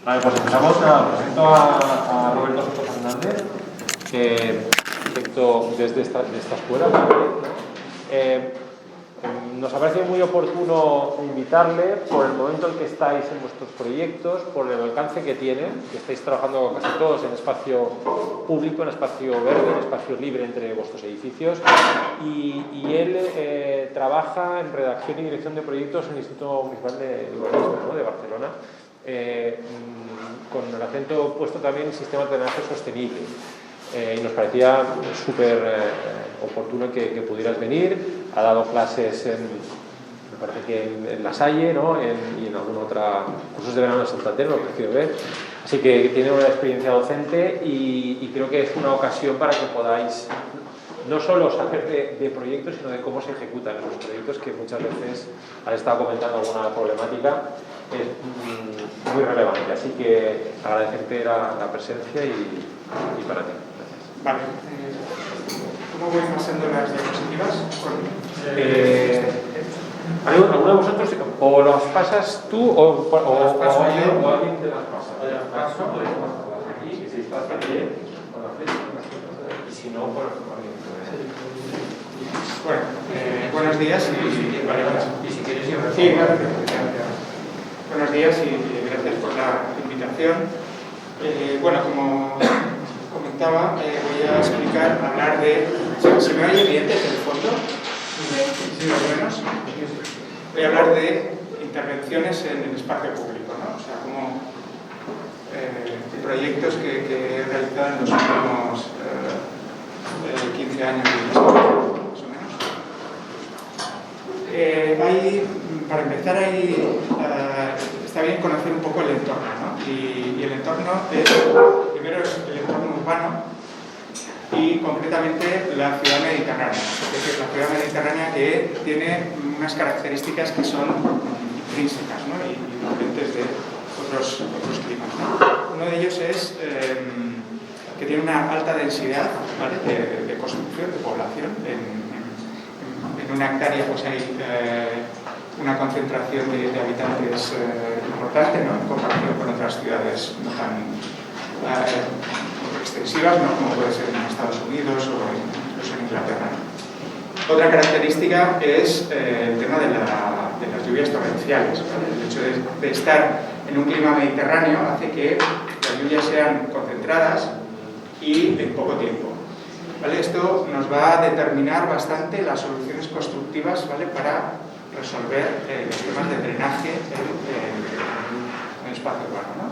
Vale, pues empezamos. Nada, presento a Roberto Soto Fernández, arquitecto desde esta escuela. Nos ha parecido muy oportuno invitarle por el momento en que estáis en vuestros proyectos, por el alcance que tienen, que estáis trabajando casi todos en espacio público, en espacio verde, en espacio libre entre vuestros edificios, y él trabaja en redacción y dirección de proyectos en el Instituto Municipal de Urbanismo, ¿no?, de Barcelona, con el acento puesto también en sistemas de drenaje sostenible. Y nos parecía súper oportuno que pudieras venir. Ha dado clases me parece que en La Salle, ¿no?, y en alguna otra cursos de verano de Santander, lo he parecido ver. Así que tiene una experiencia docente y creo que es una ocasión para que podáis no solo saber de proyectos, sino de cómo se ejecutan esos proyectos, que muchas veces has estado comentando alguna problemática, es muy relevante. Así que agradecerte la presencia y para ti. Gracias. Vale. ¿Cómo voy pasando las diapositivas? ¿Alguno de vosotros o las pasas tú o alguien te las pasa? O las paso o las paso aquí, y si pasa bien, con la flecha, y si no, por alguien. Bueno, buenos días y si quieres yo sí, gracias. Buenos días y gracias por la invitación. Bueno, como comentaba, voy a explicar, hablar de... ¿Se me oye bien desde el fondo? ¿Sí, más o menos? Voy a hablar de intervenciones en el espacio público, ¿no? O sea, como proyectos que he realizado en los últimos 15 años más o menos. Para empezar, está bien conocer un poco el entorno, ¿no? Y el entorno primero es el entorno urbano y concretamente la ciudad mediterránea. Es decir, la ciudad mediterránea que tiene unas características que son intrínsecas, ¿no?, y diferentes de otros climas, ¿no? Uno de ellos es que tiene una alta densidad, ¿vale?, de construcción, de población. En una hectárea pues hay una concentración de habitantes importante, ¿no?, en comparación con otras ciudades no tan extensivas, ¿no?, como puede ser en Estados Unidos o incluso en Inglaterra. Otra característica es el tema de las lluvias torrenciales, ¿vale? El hecho de estar en un clima mediterráneo hace que las lluvias sean concentradas y en poco tiempo, ¿vale? Esto nos va a determinar bastante las soluciones constructivas, ¿vale?, para resolver los temas de drenaje en el espacio urbano, ¿no?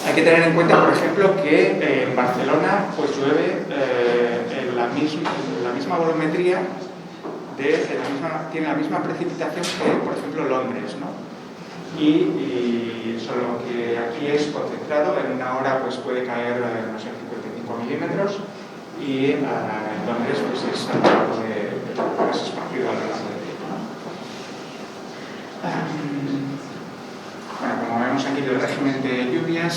Hay que tener en cuenta, por ejemplo, que en Barcelona pues llueve en la misma volumetría, tiene la misma precipitación que, por ejemplo, Londres, ¿no? Y solo que aquí es concentrado, en una hora pues puede caer, no sé, 55 milímetros, y en Londres pues es algo más esparcido a lo largo del tiempo, ¿no? Bueno, como vemos aquí el régimen de lluvias,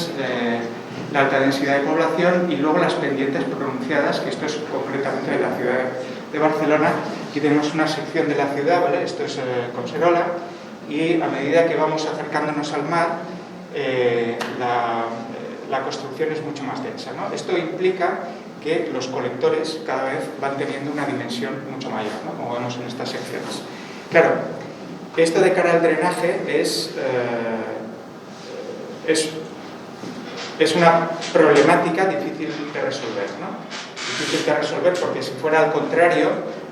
la alta densidad de población y luego las pendientes pronunciadas, que esto es concretamente de la ciudad de Barcelona. Aquí tenemos una sección de la ciudad, ¿vale? Esto es Collserola, y a medida que vamos acercándonos al mar, la construcción es mucho más densa, ¿no? Esto implica que los colectores cada vez van teniendo una dimensión mucho mayor, ¿no?, como vemos en estas secciones. Claro, esto de cara al drenaje es una problemática difícil de resolver, ¿no? Difícil de resolver porque si fuera al contrario,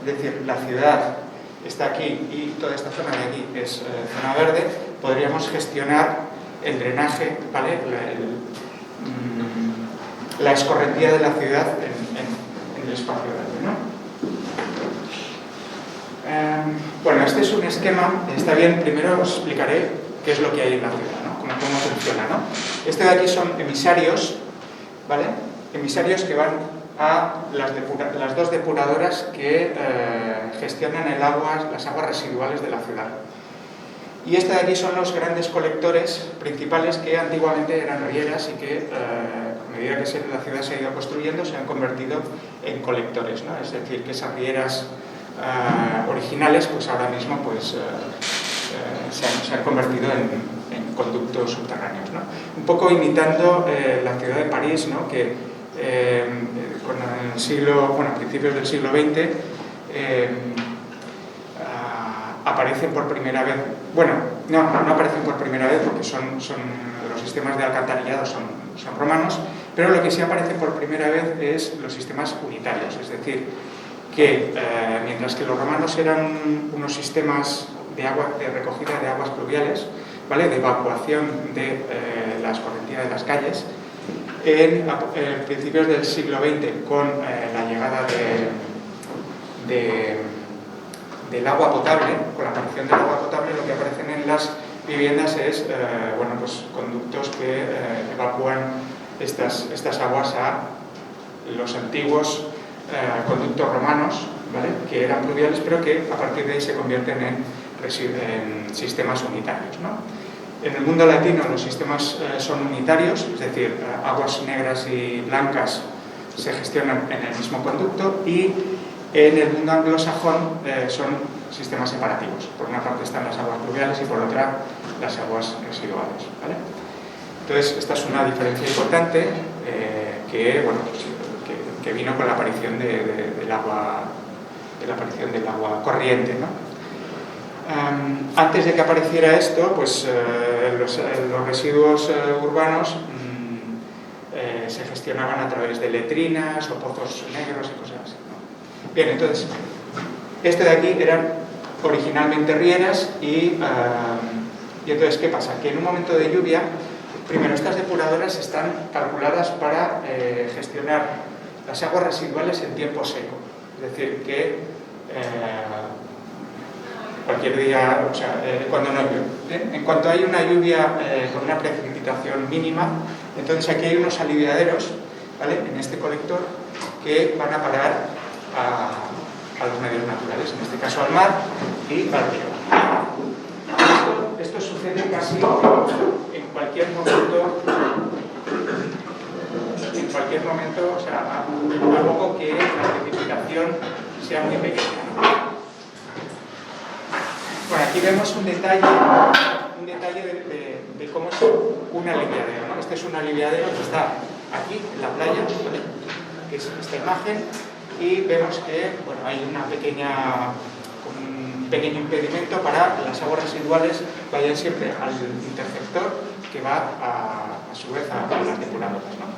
es decir, la ciudad está aquí y toda esta zona de aquí es zona verde, podríamos gestionar el drenaje, ¿vale?, la escorrentía de la ciudad en el espacio verde, ¿no? Bueno, este es un esquema, está bien, primero os explicaré qué es lo que hay en la ciudad, ¿no?, cómo funciona, ¿no? Este de aquí son emisarios, ¿vale?, emisarios que van a las dos depuradoras que gestionan el agua, las aguas residuales de la ciudad. Y este de aquí son los grandes colectores principales que antiguamente eran rieras y que a medida que la ciudad se ha ido construyendo se han convertido en colectores, ¿no? Es decir, que esas rieras originales pues ahora mismo pues se han convertido en conductos subterráneos, ¿no? Un poco imitando la ciudad de París, ¿no? Que a principios del siglo XX aparecen por primera vez, bueno, no aparecen por primera vez porque los sistemas de alcantarillado son romanos, pero lo que sí aparece por primera vez es los sistemas unitarios, es decir, que mientras que los romanos eran unos sistemas de recogida de aguas pluviales, ¿vale?, de evacuación de la escorrentía de las calles, en principios del siglo XX, con la llegada del agua potable, con la aparición del agua potable, lo que aparecen en las viviendas es conductos que evacúan estas aguas a los antiguos conductos romanos, ¿vale?, que eran pluviales, pero que a partir de ahí se convierten en sistemas unitarios, ¿no? En el mundo latino los sistemas son unitarios, es decir, aguas negras y blancas se gestionan en el mismo conducto, y en el mundo anglosajón son sistemas separativos. Por una parte están las aguas pluviales y por otra las aguas residuales, ¿vale? Entonces, esta es una diferencia importante que vino con la aparición del agua corriente, ¿no? Antes de que apareciera esto, pues los residuos urbanos se gestionaban a través de letrinas o pozos negros y cosas así, ¿no? Bien, entonces, esto de aquí eran originalmente rieras y entonces, ¿qué pasa? Que en un momento de lluvia, primero, estas depuradoras están calculadas para gestionar las aguas residuales en tiempo seco, es decir, que cualquier día, o sea, cuando no llueve. En cuanto hay una lluvia con una precipitación mínima, entonces aquí hay unos aliviaderos, ¿vale?, en este colector, que van a parar a los medios naturales, en este caso al mar y al río. Esto sucede casi en cualquier momento, o sea, a poco que la precipitación sea muy pequeña. Bueno, aquí vemos un detalle de cómo es un aliviadero, ¿no? Este es un aliviadero que está aquí, en la playa, ¿vale?, que es esta imagen, y vemos que, bueno, hay un pequeño impedimento para que las aguas residuales vayan siempre al interceptor, que va a su vez a las depuradoras, ¿no?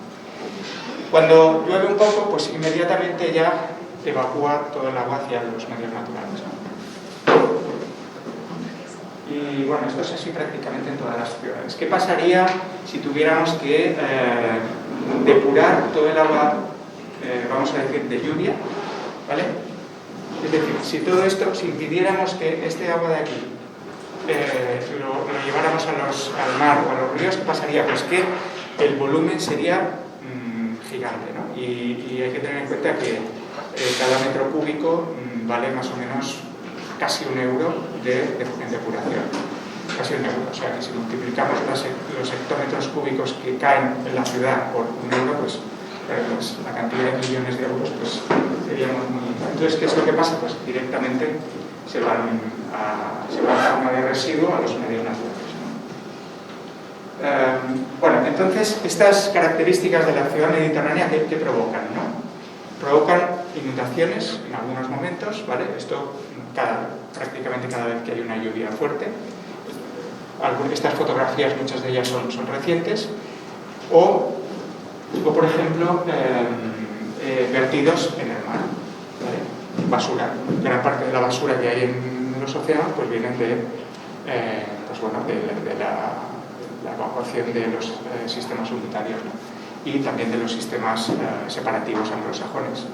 Cuando llueve un poco, pues inmediatamente ya evacúa todo el agua hacia los medios naturales, ¿no? Y bueno, esto es así prácticamente en todas las ciudades. ¿Qué pasaría si tuviéramos que depurar todo el agua, vamos a decir, de lluvia, ¿vale? Es decir, si impidiéramos que este agua de aquí lo lleváramos al mar o a los ríos, ¿qué pasaría? Pues que el volumen sería gigante, ¿no? Y hay que tener en cuenta que cada metro cúbico vale más o menos casi €1 en depuración. Casi €1. O sea que si multiplicamos los hectómetros cúbicos que caen en la ciudad por €1, pues la cantidad de millones de euros pues sería muy... Entonces, ¿qué es lo que pasa? Pues directamente se van a forma de residuo a los medios naturales, ¿no? Bueno, entonces, estas características de la ciudad mediterránea, ¿qué provocan, no? Provocan inundaciones en algunos momentos, ¿vale? Esto prácticamente cada vez que hay una lluvia fuerte. Estas fotografías, muchas de ellas son recientes. O por ejemplo, vertidos en el mar, ¿vale? Basura. Gran parte de la basura que hay en los océanos pues vienen de la evacuación de los sistemas unitarios, ¿no? Y también de los sistemas separativos anglosajones.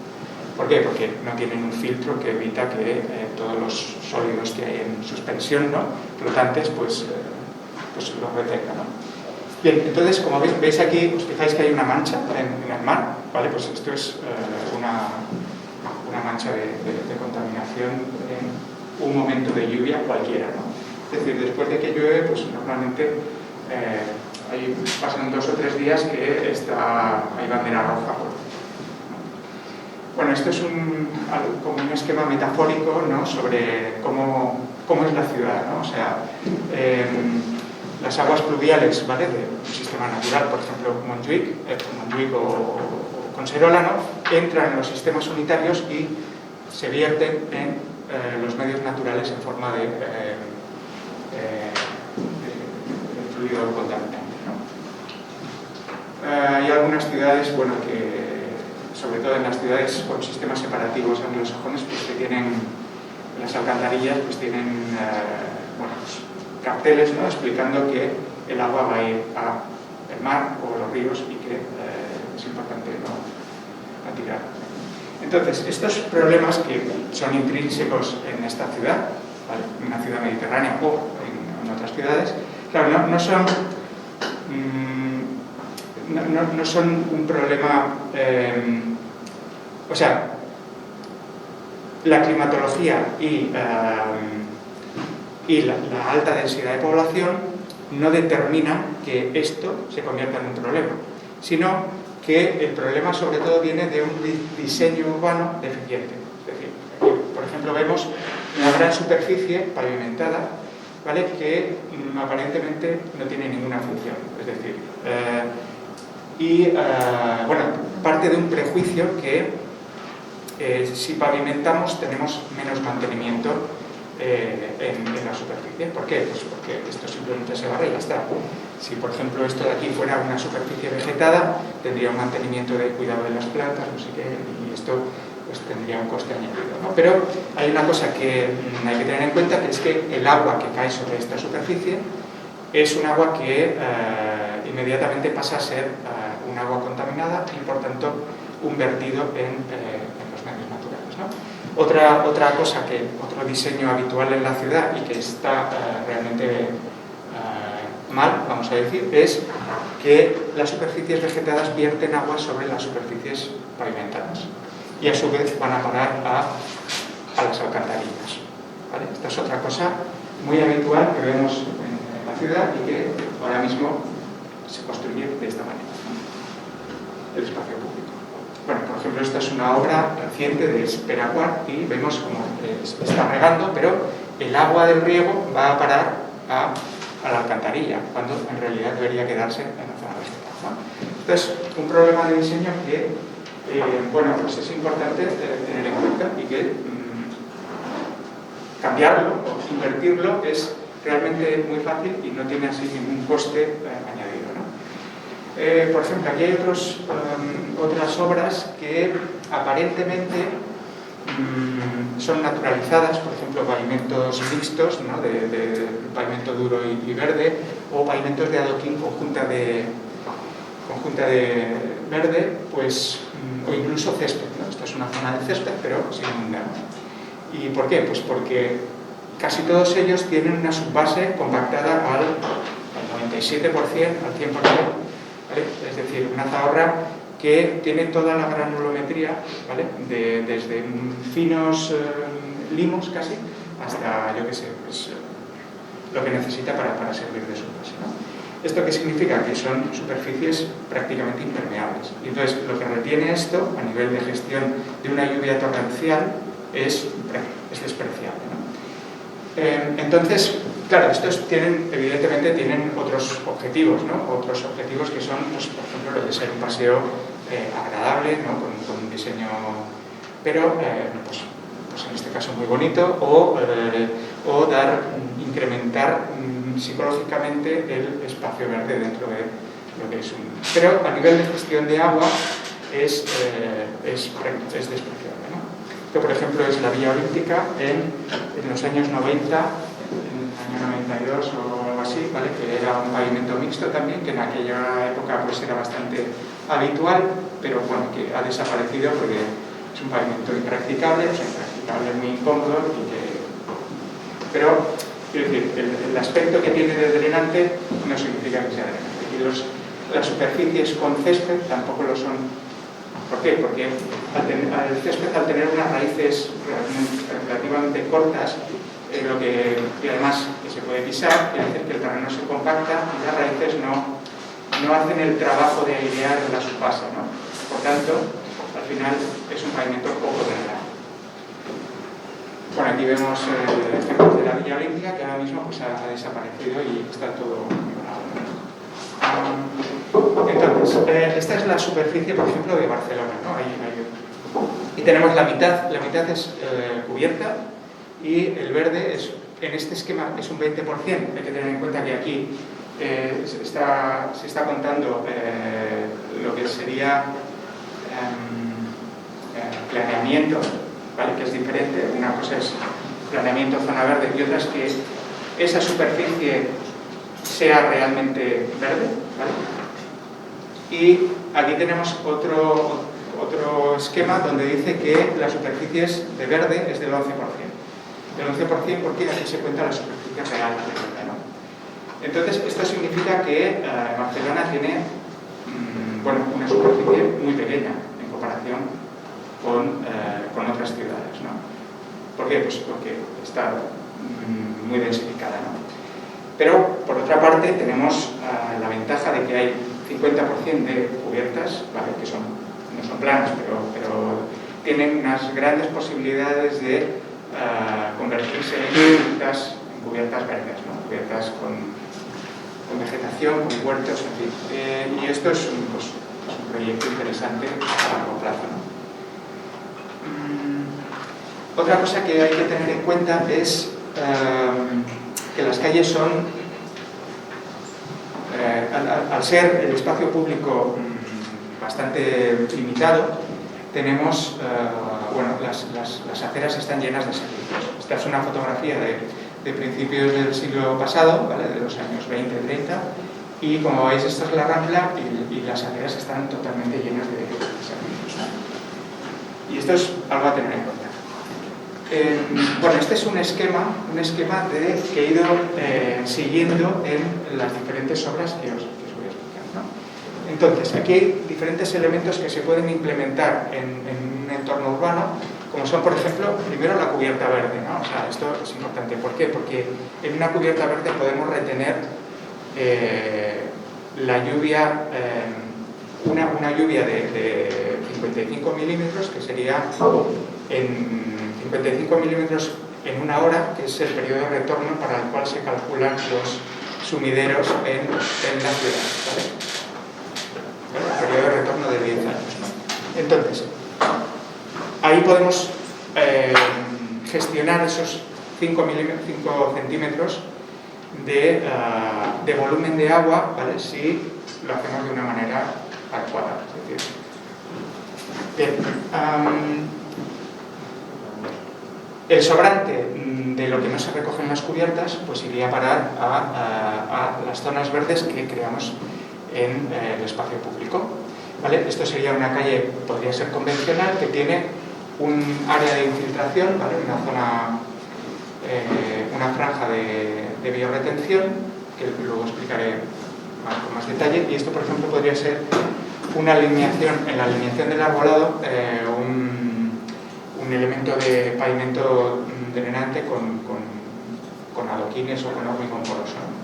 ¿Por qué? Porque no tienen un filtro que evita que todos los sólidos que hay en suspensión, ¿no?, flotantes, pues los retenga, ¿no? Bien, entonces, como veis aquí, os fijáis que hay una mancha en el mar, ¿vale? Pues esto es una mancha de contaminación en un momento de lluvia cualquiera, ¿no? Es decir, después de que llueve, pues normalmente ahí pasan 2 o 3 días que hay bandera roja. Bueno, esto es como un esquema metafórico, ¿no?, sobre cómo es la ciudad, ¿no? O sea, las aguas pluviales, ¿vale?, de un sistema natural, por ejemplo, Montjuic o Collserola, ¿no?, entran en los sistemas unitarios y se vierten en los medios naturales en forma de fluido contaminante, ¿no? Hay algunas ciudades, bueno, que sobre todo en las ciudades con sistemas separativos anglosajones, pues que tienen las alcantarillas, pues tienen bueno, pues, carteles, ¿no?, explicando que el agua va a ir al mar o a los ríos y que es importante no tirar. Entonces, estos problemas que son intrínsecos en esta ciudad, ¿vale?, en una ciudad mediterránea o en otras ciudades, claro, no son un problema, o sea, la climatología y la alta densidad de población no determina que esto se convierta en un problema, sino que el problema sobre todo viene de un diseño urbano deficiente. Es decir, aquí, por ejemplo, vemos una gran superficie pavimentada, ¿vale?, que aparentemente no tiene ninguna función. Es decir, bueno, parte de un prejuicio que si pavimentamos tenemos menos mantenimiento en la superficie. ¿Por qué? Pues porque esto simplemente se barre y ya está. Si, por ejemplo, esto de aquí fuera una superficie vegetada, tendría un mantenimiento de cuidado de las plantas, no sé qué, y esto pues tendría un coste añadido, ¿no? Pero hay una cosa que hay que tener en cuenta, que es que el agua que cae sobre esta superficie es un agua que inmediatamente pasa a ser un agua contaminada y, por tanto, un vertido en los medios naturales, ¿no? Otra cosa, otro diseño habitual en la ciudad y que está realmente mal, vamos a decir, es que las superficies vegetadas vierten agua sobre las superficies pavimentadas y a su vez van a parar a las alcantarillas, ¿vale? Esta es otra cosa muy habitual que vemos en la ciudad y que ahora mismo se construye de esta manera, ¿no?, el espacio público. Bueno, por ejemplo, esta es una obra reciente de Esperacuar y vemos cómo se está regando, pero el agua del riego va a parar a la alcantarilla, cuando en realidad debería quedarse en la zona vegetal, ¿no? Entonces, un problema de diseño que, bueno, pues es importante tener en cuenta y que cambiarlo o invertirlo es realmente muy fácil y no tiene así ningún coste añadido, ¿no? Por ejemplo, aquí hay otras obras que aparentemente son naturalizadas, por ejemplo, pavimentos mixtos, ¿no?, de pavimento duro y verde, o pavimentos de adoquín conjunta de verde, pues, o incluso césped, ¿no? Esta es una zona de césped, pero sin inundar. ¿Y por qué? Pues porque casi todos ellos tienen una subbase compactada al 97%, al 100%, ¿vale? Es decir, una zahorra que tiene toda la granulometría, ¿vale?, desde finos limos casi hasta, yo qué sé, pues, lo que necesita para servir de subbase, ¿no? ¿Esto qué significa? Que son superficies prácticamente impermeables. Y entonces, lo que retiene esto a nivel de gestión de una lluvia torrencial es despreciable, ¿no? Entonces, claro, estos evidentemente tienen otros objetivos, ¿no? Otros objetivos que son, pues, por ejemplo, lo de ser un paseo agradable, ¿no?, con un diseño, pero pues en este caso muy bonito, o incrementar psicológicamente el espacio verde dentro de lo que es un... Pero a nivel de gestión de agua es despreciable, ¿no? Que, por ejemplo, es la Villa Olímpica en los años 90, en el año 92 o algo así, ¿vale?, que era un pavimento mixto también, que en aquella época pues era bastante habitual, pero bueno, que ha desaparecido porque es un pavimento impracticable, o sea, impracticable, muy incómodo, pero quiero decir, el aspecto que tiene de drenante no significa que sea drenante. Y las superficies con césped tampoco lo son. ¿Por qué? Porque el césped, al tener unas raíces relativamente cortas, y además que se puede pisar, quiere decir que el terreno se compacta y las raíces no hacen el trabajo de airear la subbase, ¿no? Por tanto, al final es un pavimento poco drenado. Bueno, aquí vemos ejemplos de la Villa Olímpica, que ahora mismo pues, ha desaparecido y está todo mejorado. Entonces, esta es la superficie, por ejemplo, de Barcelona, ¿no? Y tenemos la mitad es cubierta, y el verde es, en este esquema es un 20%. Hay que tener en cuenta que aquí se está contando lo que sería planeamiento, ¿vale? Que es diferente. Una cosa es planeamiento zona verde y otra es que esa superficie sea realmente verde, ¿vale? Y aquí tenemos otro esquema donde dice que la superficie de verde es del 11%. Del 11% porque aquí se cuenta la superficie real de verde, ¿no? Entonces, esto significa que Barcelona tiene bueno, una superficie muy pequeña en comparación con otras ciudades, ¿no? ¿Por qué? Pues porque está muy densificada, ¿no? Pero, por otra parte, tenemos la ventaja de que hay 50% de cubiertas, ¿vale? Que no son planas, pero tienen unas grandes posibilidades de convertirse en cubiertas verdes, ¿no? Cubiertas con vegetación, con huertos, en fin. Y esto es un proyecto interesante a largo plazo, ¿no? Otra cosa que hay que tener en cuenta es que las calles son, al ser el espacio público bastante limitado, tenemos, bueno, las aceras están llenas de servicios. Esta es una fotografía de principios del siglo pasado, ¿vale? De los años 20-30, y como veis esta es la Rambla y las aceras están totalmente llenas de servicios, ¿no? Y esto es algo a tener en cuenta. Bueno, este es un esquema que he ido siguiendo en las diferentes obras que os voy a explicar, ¿no? Entonces, aquí hay diferentes elementos que se pueden implementar en un entorno urbano, como son, por ejemplo, primero la cubierta verde, ¿no? O sea, esto es importante. ¿Por qué? Porque en una cubierta verde podemos retener la lluvia, una lluvia de 55 milímetros, que sería en 55 milímetros en una hora, que es el periodo de retorno para el cual se calculan los sumideros en la ciudad, ¿vale? El periodo de retorno de 10 años, ¿no? Entonces, ahí podemos gestionar esos 5 centímetros de volumen de agua, ¿vale? Si lo hacemos de una manera adecuada. Es decir, bien, el sobrante de lo que no se recoge en las cubiertas pues iría a parar a las zonas verdes que creamos en el espacio público, ¿vale? Esto sería una calle, podría ser convencional, que tiene un área de infiltración, ¿vale? Una zona, una franja de biorretención, que luego explicaré con más detalle, y esto, por ejemplo, podría ser una alineación, en la alineación del arbolado, un elemento de pavimento drenante con adoquines o con hormigón poroso, ¿no?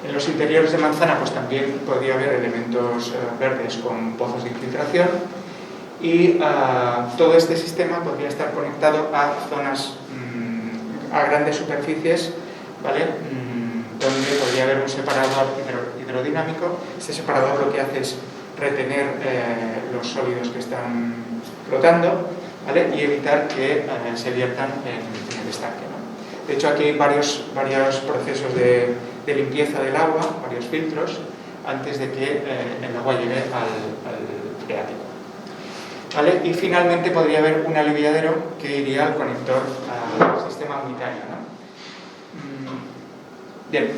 En los interiores de manzana pues también podría haber elementos verdes con pozos de infiltración, y todo este sistema podría estar conectado a zonas, a grandes superficies, ¿vale? Donde podría haber un separador hidrodinámico. Este separador lo que hace es retener los sólidos que están flotando, ¿vale? Y evitar que se viertan en el estanque, ¿no? De hecho, aquí hay varios procesos de limpieza del agua, varios filtros, antes de que el agua llegue al freático, ¿vale? Y finalmente podría haber un aliviadero que iría al conector al sistema unitario, ¿no? Bien,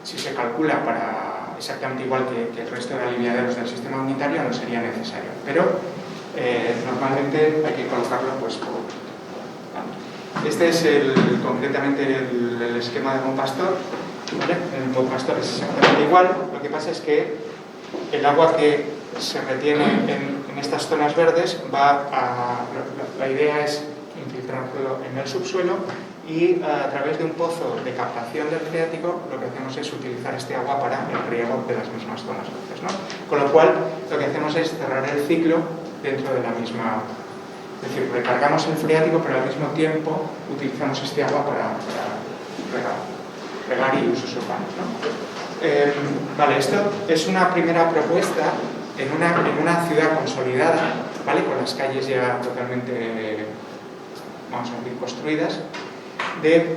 si se calcula para exactamente igual que el resto de aliviaderos del sistema unitario, no sería necesario, pero normalmente hay que colocarlo pues por... Este es concretamente el esquema de Montpastor, ¿vale? El Montpastor es exactamente igual, lo que pasa es que el agua que se retiene en estas zonas verdes la idea es infiltrarlo en el subsuelo, y a través de un pozo de captación del freático lo que hacemos es utilizar este agua para el riego de las mismas zonas verdes, ¿no? Con lo cual lo que hacemos es cerrar el ciclo dentro de la misma. Es decir, recargamos el freático, pero al mismo tiempo utilizamos este agua para regar y usos urbanos, ¿no? Vale, esto es una primera propuesta en una ciudad consolidada, ¿vale? Con las calles ya totalmente, vamos a decir, construidas, de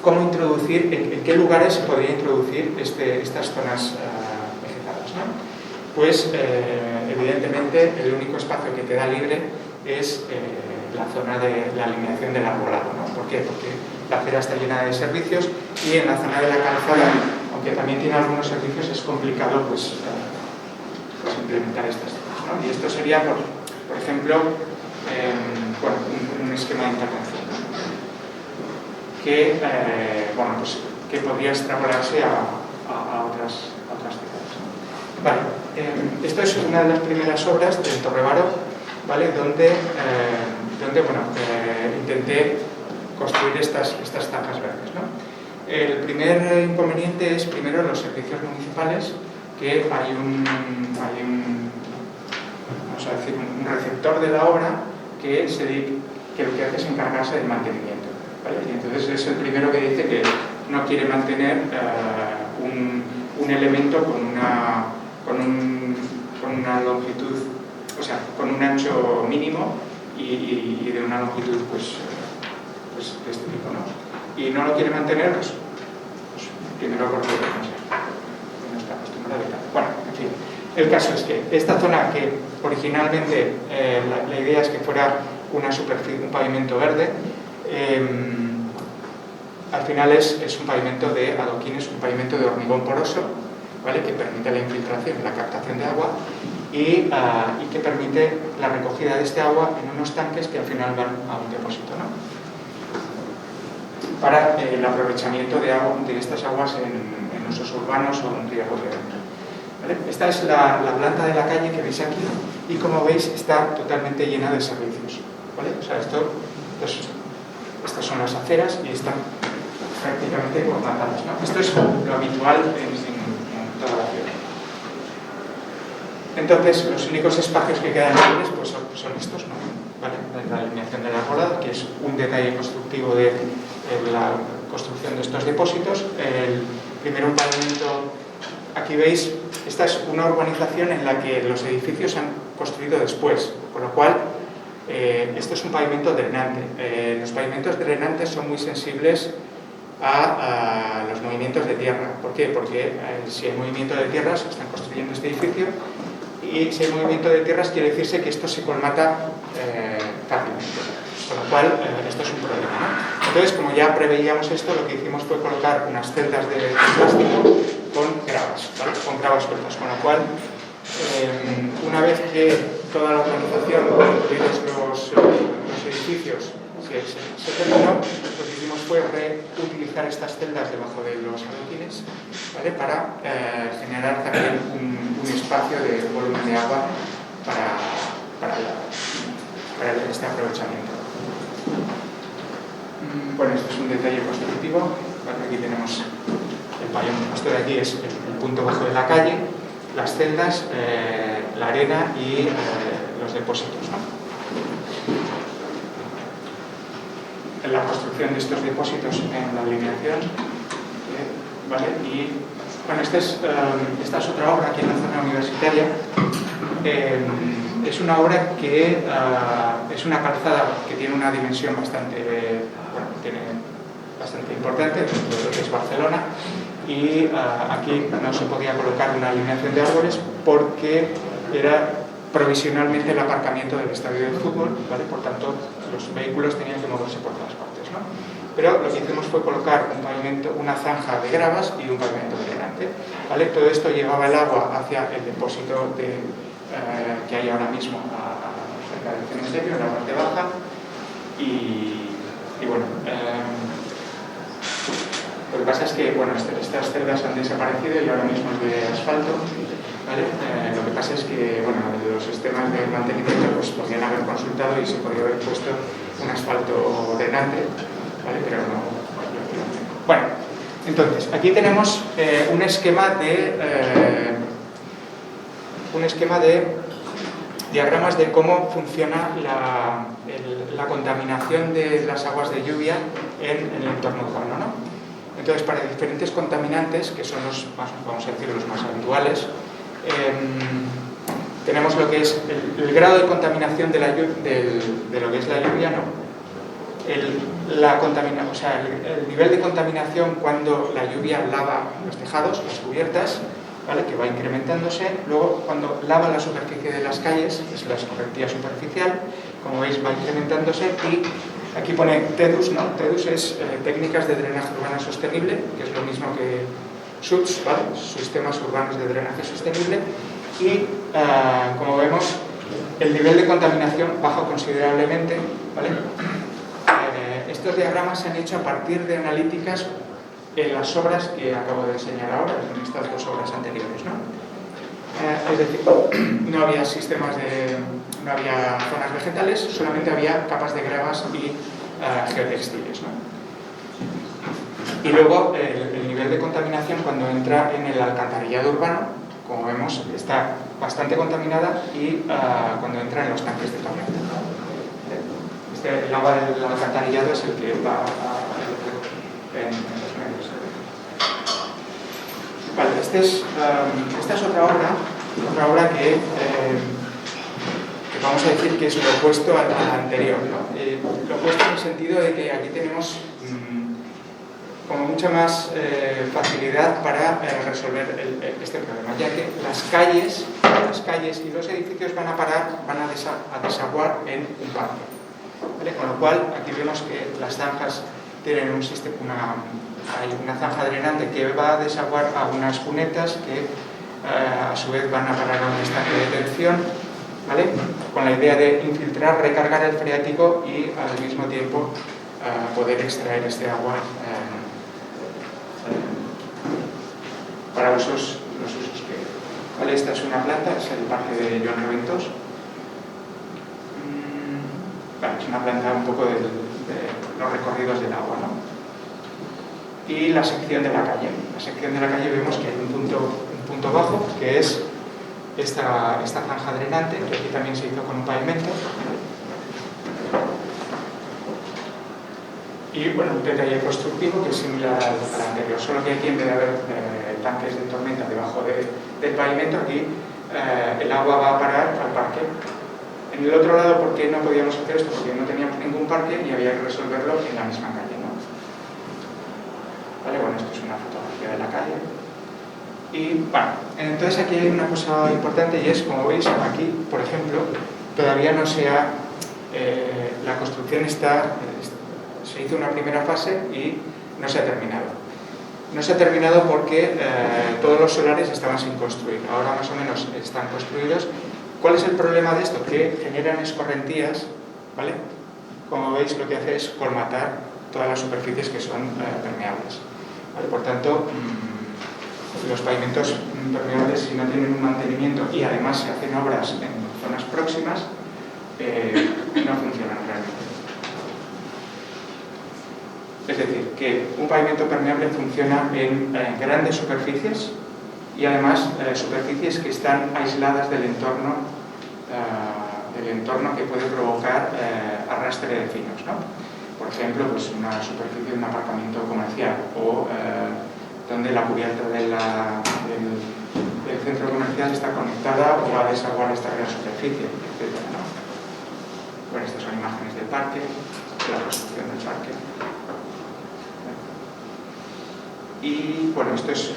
cómo introducir, en qué lugares se podría introducir estas zonas vegetadas, ¿no? Pues evidentemente el único espacio que queda libre es la zona de la alineación del arbolado, ¿no? ¿Por qué? Porque la acera está llena de servicios y en la zona de la calzada, aunque también tiene algunos servicios, es complicado pues implementar estas cosas, ¿no? Y esto sería, por ejemplo, bueno, un esquema de intervención, ¿no? Que, bueno, pues, que podría extrapolarse a otras ciudades, ¿no? Vale, esto es una de las primeras obras del Torre Baró, ¿vale? Donde bueno, intenté construir estas zanjas verdes, ¿no? El primer inconveniente es, primero, los servicios municipales, que hay un vamos a decir, un receptor de la obra que lo que hace es encargarse del mantenimiento, ¿vale? Y entonces es el primero que dice que no quiere mantener un elemento con una longitud, o sea, con un ancho mínimo y de una longitud pues de este tipo, ¿no? Y no lo quiere mantener, pues primero porque no está acostumbrado y tal. Bueno, en fin, el caso es que esta zona, que originalmente la idea es que fuera un pavimento verde, al final es un pavimento de adoquines, un pavimento de hormigón poroso, ¿vale? Que permite la infiltración, la captación de agua y que permite la recogida de este agua en unos tanques que al final van a un depósito, ¿no? Para el aprovechamiento de estas aguas en usos urbanos o en riegos de dentro, ¿vale? Esta es la planta de la calle que veis aquí y, como veis, está totalmente llena de servicios, ¿vale? O sea, estas son las aceras y están prácticamente cortadas, ¿no? Esto es lo habitual en toda la ciudad. Entonces, los únicos espacios que quedan libres pues son estos, ¿no? ¿Vale? La alineación del arbolado, que es un detalle constructivo de la construcción de estos depósitos. El primer pavimento, aquí veis, esta es una urbanización en la que los edificios se han construido después, con lo cual esto es un pavimento drenante. Los pavimentos drenantes son muy sensibles a los movimientos de tierra. ¿Por qué? Porque si hay movimiento de tierras, están construyendo este edificio, y si hay movimiento de tierras quiere decirse que esto se colmata fácilmente, con lo cual esto es un problema, ¿no? Entonces, como ya preveíamos esto, lo que hicimos fue colocar unas celdas de plástico con gravas, ¿vale? Con gravas sueltas, con lo cual una vez que toda la urbanización, incluidos los edificios, se terminó, lo que hicimos fue reutilizar estas celdas debajo de los adoquines, ¿vale? Para generar también un espacio de volumen de agua para este aprovechamiento. Bueno, esto es un detalle constructivo, ¿vale? Aquí tenemos el pavimento. Esto de aquí es el punto bajo de la calle, las celdas, la arena y los depósitos, ¿no? En la construcción de estos depósitos en la alineación, ¿vale? Y bueno, esta es otra obra aquí en la zona universitaria. Es una obra que es una calzada que tiene una dimensión bastante importante dentro de lo que es Barcelona, y aquí no se podía colocar una alineación de árboles porque era provisionalmente el aparcamiento del estadio de fútbol, ¿vale? Por tanto, los vehículos tenían que moverse por todas partes, ¿no? Pero lo que hicimos fue colocar un pavimento, una zanja de gravas y un pavimento drenante, ¿vale? Todo esto llevaba el agua hacia el depósito que hay ahora mismo cerca del cementerio, en la parte baja, y bueno, lo que pasa es que bueno, estas celdas han desaparecido y ahora mismo es de asfalto, ¿vale? Lo que pasa es que bueno, los sistemas de mantenimiento pues podrían haber consultado y se podría haber puesto un asfalto drenante, ¿vale? Pero no. Bueno, entonces aquí tenemos un esquema de diagramas de cómo funciona la contaminación de las aguas de lluvia en el entorno urbano, ¿no? Entonces, para diferentes contaminantes, que son los más, vamos a decir, los más habituales, tenemos lo que es el grado de contaminación de lo que es la lluvia, ¿no? El nivel de contaminación cuando la lluvia lava los tejados, las cubiertas, ¿vale? Que va incrementándose. Luego, cuando lava la superficie de las calles, es la escorrentía superficial, como veis va incrementándose. Y aquí pone TEDUS, ¿no? TEDUS es técnicas de drenaje urbano sostenible, que es lo mismo que SUDS, ¿vale? Sistemas urbanos de drenaje sostenible. Y como vemos, el nivel de contaminación baja considerablemente, ¿vale? Estos diagramas se han hecho a partir de analíticas en las obras que acabo de enseñar ahora, en estas dos obras anteriores, ¿no? Es decir, no había no había zonas vegetales, solamente había capas de gravas y geotextiles, ¿no? Y luego el nivel de contaminación cuando entra en el alcantarillado urbano, como vemos, está bastante contaminada y cuando entra en los tanques de tormenta, ¿no? El agua del alcantarillado es el que va en los medios. Vale, esta es otra obra que vamos a decir que es lo opuesto a la anterior, ¿no? Lo opuesto en el sentido de que aquí tenemos como mucha más facilidad para resolver este problema, ya que las calles y los edificios van a desaguar en un parque. ¿Vale? Con lo cual, aquí vemos que las zanjas tienen un sistema, hay una zanja drenante que va a desaguar a unas cunetas que a su vez van a parar a un estanque de detención, ¿vale? Con la idea de infiltrar, recargar el freático y al mismo tiempo poder extraer este agua para los usos que... ¿Vale? Esta es una planta, es el parque de Joan Raventós. Vale, es una planta un poco de los recorridos del agua, ¿no? Y la sección de la calle. La sección de la calle vemos que hay un punto bajo, que es esta zanja drenante, que aquí también se hizo con un pavimento. Y bueno, un detalle constructivo que es similar al anterior, solo que aquí en vez de haber tanques de tormenta debajo del pavimento, aquí el agua va a parar al parque. En el otro lado, ¿por qué no podíamos hacer esto? Porque no teníamos ningún parque y había que resolverlo en la misma calle, ¿no? Vale, bueno, esto es una fotografía de la calle. Y bueno, entonces aquí hay una cosa importante y es, como veis, aquí, por ejemplo, todavía no se ha... la construcción se hizo una primera fase y no se ha terminado. No se ha terminado porque todos los solares estaban sin construir. Ahora más o menos están construidos. ¿Cuál es el problema de esto? Que generan escorrentías, ¿vale? Como veis, lo que hace es colmatar todas las superficies que son permeables, ¿vale? Por tanto, los pavimentos permeables, si no tienen un mantenimiento y además se hacen obras en zonas próximas, no funcionan realmente. Es decir, que un pavimento permeable funciona en grandes superficies y además superficies que están aisladas del entorno que puede provocar arrastre de finos, ¿no? Por ejemplo, pues una superficie de un aparcamiento comercial o donde la cubierta del centro comercial está conectada o va a desaguar esta gran superficie, etc., ¿no? Bueno, estas son imágenes del parque, de la construcción del parque. Y bueno, esto es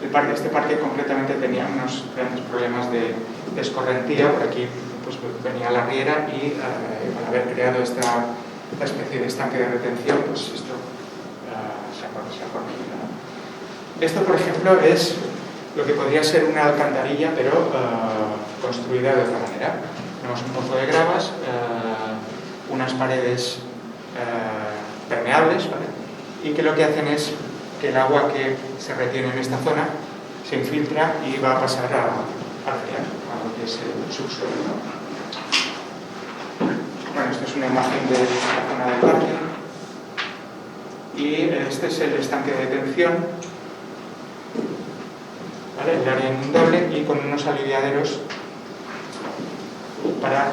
este parque concretamente tenía unos grandes problemas de escorrentía. Por aquí pues venía la riera y al haber creado esta especie de estanque de retención, pues esto se ha corregido, ¿no? Esto, por ejemplo, es lo que podría ser una alcantarilla, pero construida de otra manera. Tenemos un pozo de gravas, unas paredes permeables, ¿vale? Y que lo que hacen es que el agua que se retiene en esta zona se infiltra y va a pasar a lo que es el subsuelo, ¿no? Bueno, esta es una imagen de la zona del parque y este es el estanque de detención, ¿vale? El área inundable, y con unos aliviaderos para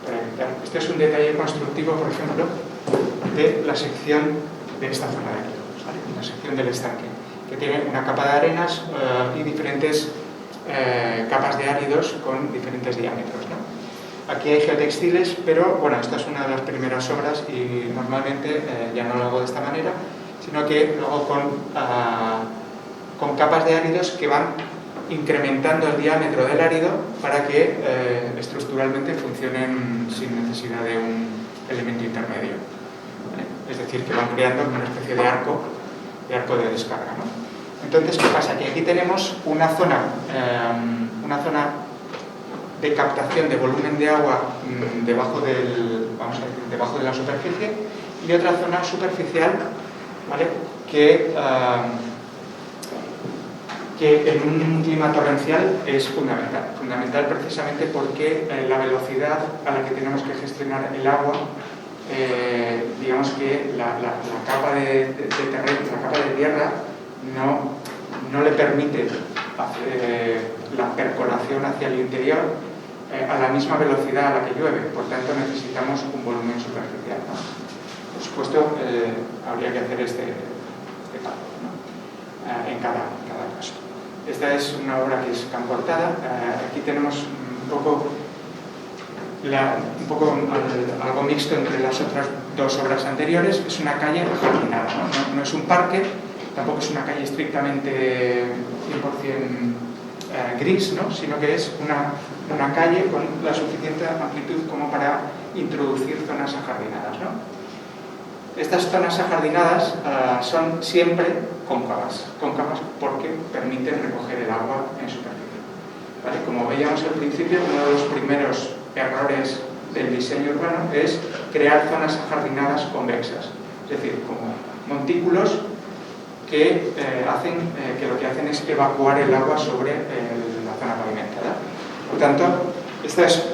evitar. Este es un detalle constructivo, por ejemplo, de la sección de esta zona de aquí, ¿vale? La sección del estanque, que tiene una capa de arenas y diferentes capas de áridos con diferentes diámetros, ¿no? Aquí hay geotextiles, pero bueno, esta es una de las primeras obras y normalmente ya no lo hago de esta manera, sino que lo hago con capas de áridos que van incrementando el diámetro del árido para que estructuralmente funcionen sin necesidad de un elemento intermedio, ¿vale? Es decir, que van creando una especie de arco de descarga, ¿no? Entonces, ¿qué pasa? Que aquí tenemos una zona de captación de volumen de agua debajo de la superficie y otra zona superficial, ¿vale? que en un clima torrencial es fundamental precisamente porque la velocidad a la que tenemos que gestionar el agua, digamos que la capa de terreno, la capa de tierra no le permite la percolación hacia el interior a la misma velocidad a la que llueve, por tanto necesitamos un volumen superficial, ¿no? Por supuesto, habría que hacer este cálculo, ¿no? En cada caso. Esta es una obra que es camportada. Aquí tenemos un poco algo mixto entre las otras dos obras anteriores. Es una calle jardinada, ¿no? No es un parque, tampoco es una calle estrictamente 100% gris, ¿no? Sino que es una calle con la suficiente amplitud como para introducir zonas ajardinadas, ¿no? Estas zonas ajardinadas son siempre cóncavas porque permiten recoger el agua en superficie, ¿vale? Como veíamos al principio, uno de los primeros errores del diseño urbano es crear zonas ajardinadas convexas, es decir, como montículos que lo que hacen es evacuar el agua sobre la zona pavimentada. Por tanto, este es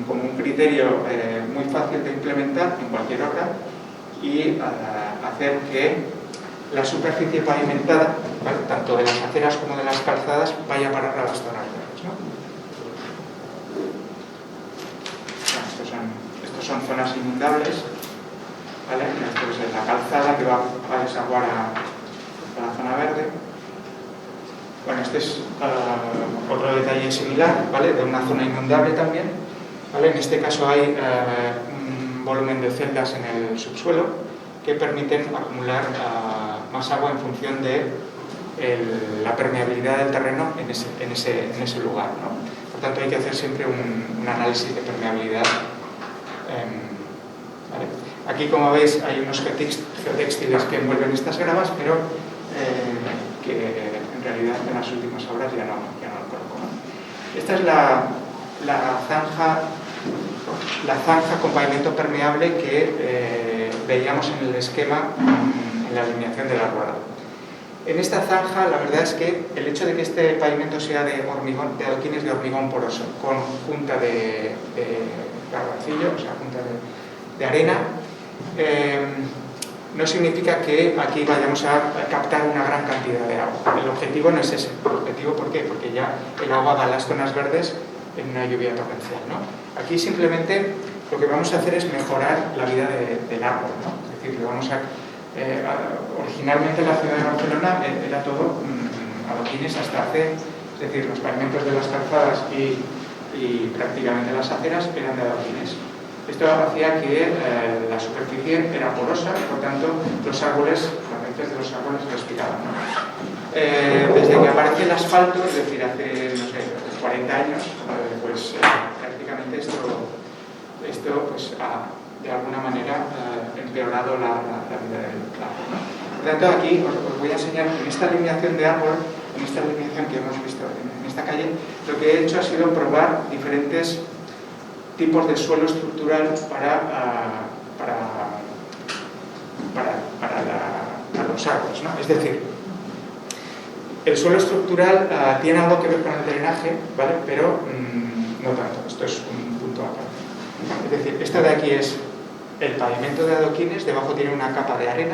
como un criterio muy fácil de implementar en cualquier obra y hacer que la superficie pavimentada, ¿vale? Tanto de las aceras como de las calzadas, vaya a parar a las zonas verdes, ¿no? Estos son zonas inundables, ¿vale? Esto es la calzada que va a desaguar a la zona verde. Bueno, este es otro detalle similar, ¿vale? De una zona inundable también, ¿vale? En este caso hay un volumen de celdas en el subsuelo que permiten acumular más agua en función de la permeabilidad del terreno en ese lugar, ¿no? Por tanto, hay que hacer siempre un análisis de permeabilidad. ¿Vale? Aquí, como veis, hay unos geotextiles que envuelven estas gravas, pero que en realidad en las últimas obras ya no lo coloco, ¿no? Esta es la zanja con pavimento permeable que veíamos en el esquema en la alineación de la rueda. En esta zanja, la verdad es que el hecho de que este pavimento sea de adoquines de hormigón poroso con junta de garbancillo, o sea, junta de arena, no significa que aquí vayamos a captar una gran cantidad de agua. El objetivo no es ese. El objetivo, ¿por qué? Porque ya el agua va a las zonas verdes en una lluvia torrencial, ¿no? Aquí simplemente lo que vamos a hacer es mejorar la vida del árbol, ¿no? Es decir, originalmente la ciudad de Barcelona era todo adoquines hasta es decir, los pavimentos de las calzadas y prácticamente las aceras eran de adoquines. Esto hacía que la superficie era porosa, por tanto las raíces de los árboles respiraban, ¿no? Desde que aparece el asfalto, es decir, hace, no sé, 40 años, pues prácticamente esto pues, ha de alguna manera empeorado la vida del árbol, ¿no? Por tanto, aquí os voy a enseñar en esta alineación de árbol, en esta alineación que hemos visto en esta calle, lo que he hecho ha sido probar diferentes tipos de suelo estructural para los árboles, ¿no? Es decir, el suelo estructural tiene algo que ver con el drenaje, ¿vale? Pero no tanto, esto es un punto aparte. Es decir, esto de aquí es el pavimento de adoquines, debajo tiene una capa de arena,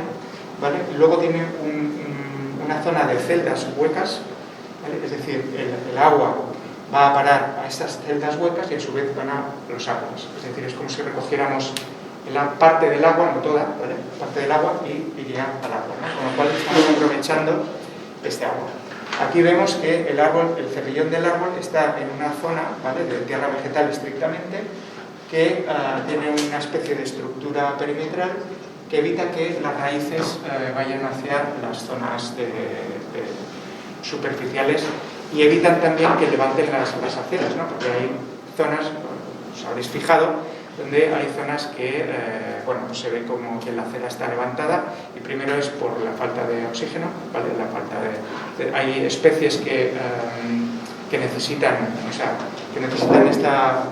¿vale? Y luego tiene una zona de celdas huecas, ¿vale? Es decir, el agua va a parar a estas celdas huecas y a su vez van a los árboles. Es decir, es como si recogiéramos la parte del agua, no toda, ¿vale? Parte del agua y iría al árbol, ¿no? Con lo cual estamos aprovechando este agua. Aquí vemos que el árbol, el cepillón del árbol está en una zona, ¿vale?, de tierra vegetal estrictamente, que tiene una especie de estructura perimetral que evita que las raíces vayan hacia las zonas superficiales y evitan también que levanten las aceras, ¿no? Porque hay zonas, os habréis fijado, donde hay zonas que bueno, pues se ve como que la acera está levantada, y primero es por la falta de oxígeno, ¿vale? La falta hay especies que necesitan, o sea, que necesitan esta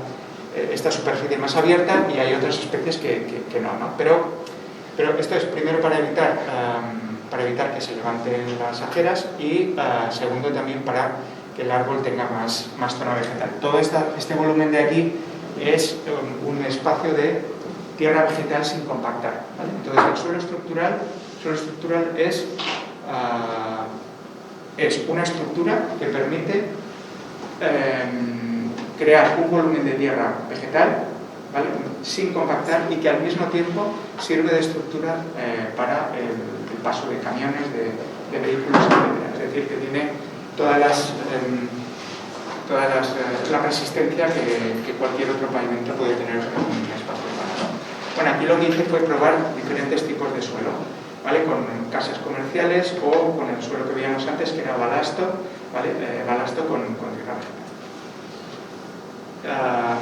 superficie más abierta, y hay otras especies que no, ¿no? Pero esto es primero para evitar que se levanten las aceras, y segundo también para que el árbol tenga más zona vegetal. Todo este volumen de aquí es un espacio de tierra vegetal sin compactar, ¿vale? Entonces el suelo estructural es una estructura que permite crear un volumen de tierra vegetal, ¿vale?, sin compactar, y que al mismo tiempo sirve de estructura para el paso de camiones, de vehículos, etc. Es decir, que tiene toda la resistencia que cualquier otro pavimento puede tener en un espacio plano. Bueno, aquí lo que hice fue probar diferentes tipos de suelo, ¿vale?, con casas comerciales o con el suelo que veíamos antes, que era balasto, ¿vale?, balasto con tierra vegetal.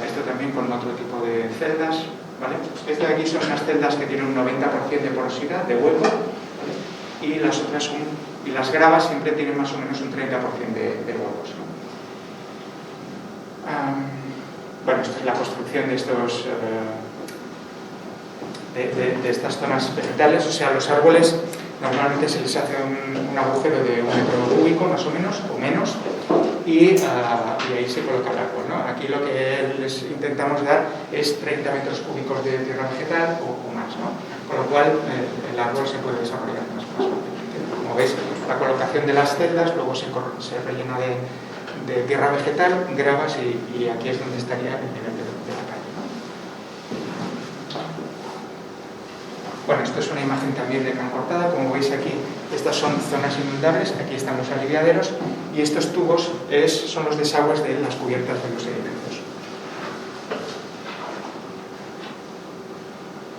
Esto también con otro tipo de celdas, ¿vale? Esto de aquí son unas celdas que tienen un 90% de porosidad, de hueco, ¿vale?, y las otras y las gravas siempre tienen más o menos un 30% de huecos, ¿no? Bueno, esta es la construcción de estos de estas zonas vegetales. O sea, los árboles normalmente se les hace un agujero de 1 metro cúbico más o menos, o menos, y ahí se coloca el árbol, ¿no? Aquí lo que les intentamos dar es 30 metros cúbicos de tierra vegetal o más, ¿no? Con lo cual el árbol se puede desarrollar más fácilmente. Como veis, la colocación de las celdas, luego se rellena de tierra vegetal, gravas, y aquí es donde estaría el nivel de la calle, ¿no? Bueno, esto es una imagen también de Can Cortada. Como veis aquí, estas son zonas inundables, aquí están los aliviaderos, y estos tubos son los desagües de las cubiertas de los edificios.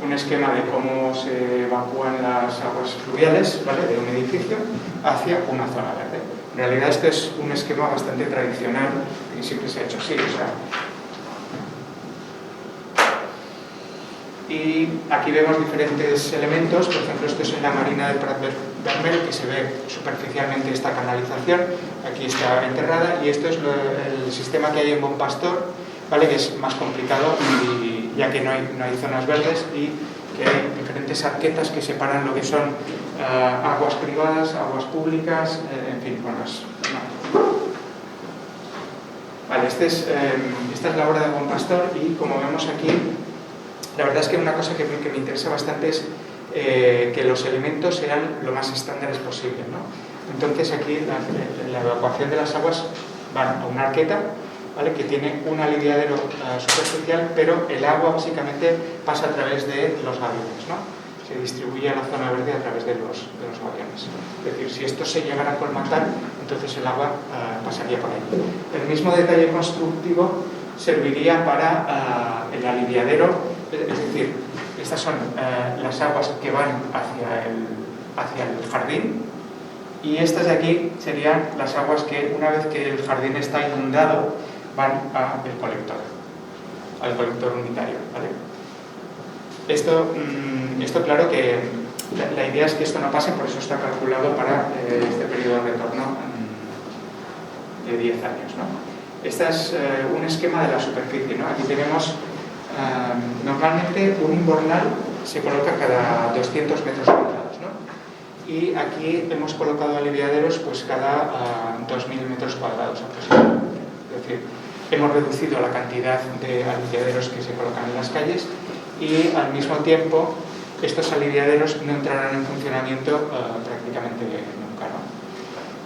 Un esquema de cómo se evacúan las aguas fluviales, ¿vale?, de un edificio hacia una zona verde. En realidad este es un esquema bastante tradicional y siempre se ha hecho así, o sea. Y aquí vemos diferentes elementos. Por ejemplo, esto es en la marina del Prat Vermell, que se ve superficialmente esta canalización, aquí está enterrada, y esto es el sistema que hay en Bon Pastor, ¿vale?, que es más complicado, ya que no hay zonas verdes, y que hay diferentes arquetas que separan lo que son aguas privadas, aguas públicas, en fin, bueno, vale, esta es la obra de Bon Pastor, y como vemos aquí, la verdad es que una cosa que me interesa bastante es que los elementos sean lo más estándares posible, ¿no? Entonces aquí la evacuación de las aguas van a una arqueta, ¿vale?, que tiene un aliviadero superficial, pero el agua básicamente pasa a través de los gaviones, ¿no? Se distribuye a la zona verde a través de los gaviones. Es decir, si esto se llegara a colmatar, entonces el agua pasaría por ahí. El mismo detalle constructivo serviría para el aliviadero, es decir, estas son las aguas que van hacia el jardín, y estas de aquí serían las aguas que, una vez que el jardín está inundado, van al colector unitario, ¿vale? Esto claro que la idea es que esto no pase, por eso está calculado para este periodo de retorno de 10 años, ¿no? Este es un esquema de la superficie, ¿no? Aquí tenemos, normalmente un invernal se coloca cada 200 metros cuadrados, ¿no? Y aquí hemos colocado aliviaderos pues cada 2.000 metros cuadrados aproximadamente. Es decir, hemos reducido la cantidad de aliviaderos que se colocan en las calles, y al mismo tiempo estos aliviaderos no entrarán en funcionamiento prácticamente nunca, ¿no?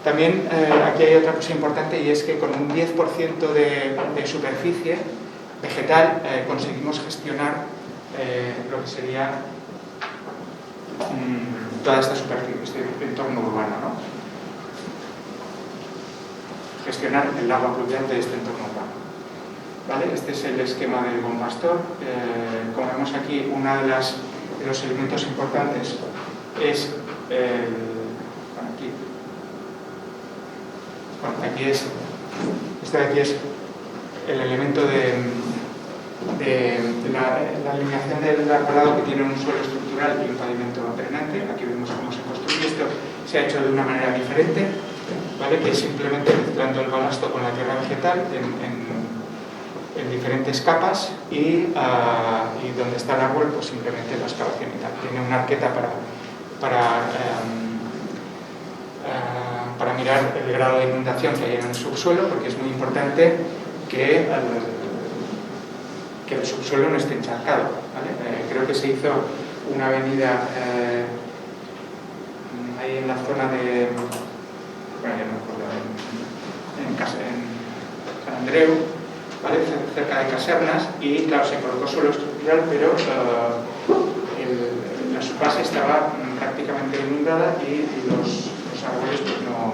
También aquí hay otra cosa importante, y es que con un 10% de superficie vegetal conseguimos gestionar lo que sería toda esta superficie, este entorno urbano, ¿no? Gestionar el agua pluvial de este entorno urbano. ¿Vale? Este es el esquema del Bon Pastor. Como vemos aquí, uno de los elementos importantes es este de aquí es el elemento de la alineación del arbolado, que tiene un suelo estructural y un pavimento drenante. Aquí vemos cómo se construye. Esto se ha hecho de una manera diferente, ¿vale? Que es simplemente mezclando el balasto con la tierra vegetal en diferentes capas, y donde está el árbol, pues simplemente la excavación y tal. Tiene una arqueta para mirar el grado de inundación que hay en el subsuelo, porque es muy importante que el subsuelo no esté encharcado, ¿vale? Creo que se hizo una avenida ahí en la zona de, bueno, ya no me acuerdo, en San Andreu, ¿vale? Cerca de Casernas, y claro, se colocó suelo estructural, pero la subbase estaba prácticamente inundada y los árboles pues no...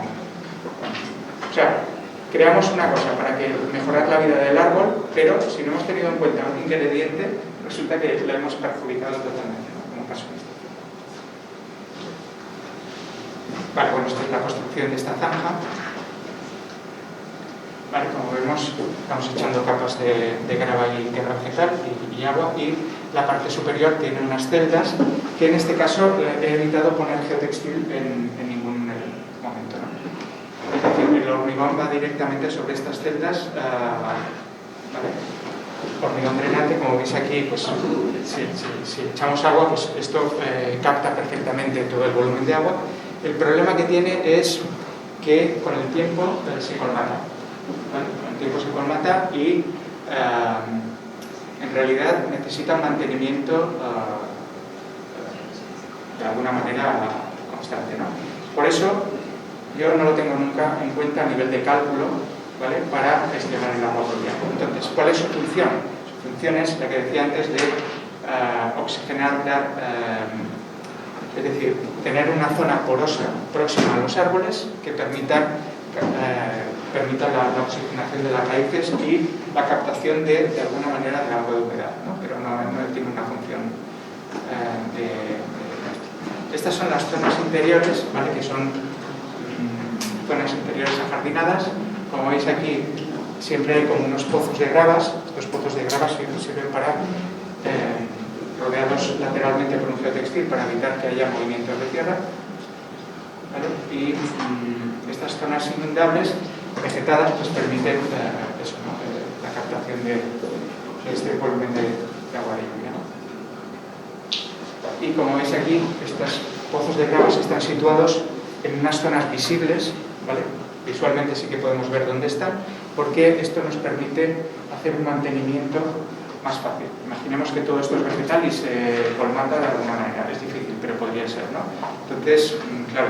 O sea, creamos una cosa para mejorar la vida del árbol, pero si no hemos tenido en cuenta un ingrediente, resulta que lo hemos perjudicado totalmente, ¿no? Como pasó esto. Vale, bueno, esta es la construcción de esta zanja. Vale, como vemos, estamos echando capas de grava y tierra vegetal y agua, y la parte superior tiene unas celdas que en este caso he evitado poner geotextil en ningún momento, ¿no? Es decir, el hormigón va directamente sobre estas celdas, ¿vale? Hormigón drenante, como veis aquí, pues si echamos agua, pues esto capta perfectamente todo el volumen de agua. El problema que tiene es que con el tiempo se colmata. ¿Vale? Con el tiempo se colmata y en realidad necesita un mantenimiento de alguna manera constante, ¿no? Por eso yo no lo tengo nunca en cuenta a nivel de cálculo, ¿vale? Para gestionar el agua pluvial. Entonces, ¿cuál es su función? Su función es la que decía antes de oxigenar, es decir, tener una zona porosa próxima a los árboles que permita la oxigenación de las raíces y la captación de alguna manera del agua de humedad, ¿no? Pero no tiene una función Estas son las zonas interiores, ¿vale? Que son zonas interiores ajardinadas. Como veis aquí, siempre hay como unos pozos de gravas. Estos pozos de gravas sirven para rodeados lateralmente por un geotextil para evitar que haya movimientos de tierra, ¿vale? Y estas zonas inundables vegetadas pues permiten eso, ¿no? La captación de este volumen de agua de lluvia, ¿no? Y como veis aquí, estos pozos de gravas están situados en unas zonas visibles, ¿vale? Visualmente sí que podemos ver dónde están, porque esto nos permite hacer un mantenimiento más fácil. Imaginemos que todo esto es vegetal y se colmata de alguna manera. Es difícil, pero podría ser, ¿no? Entonces, claro,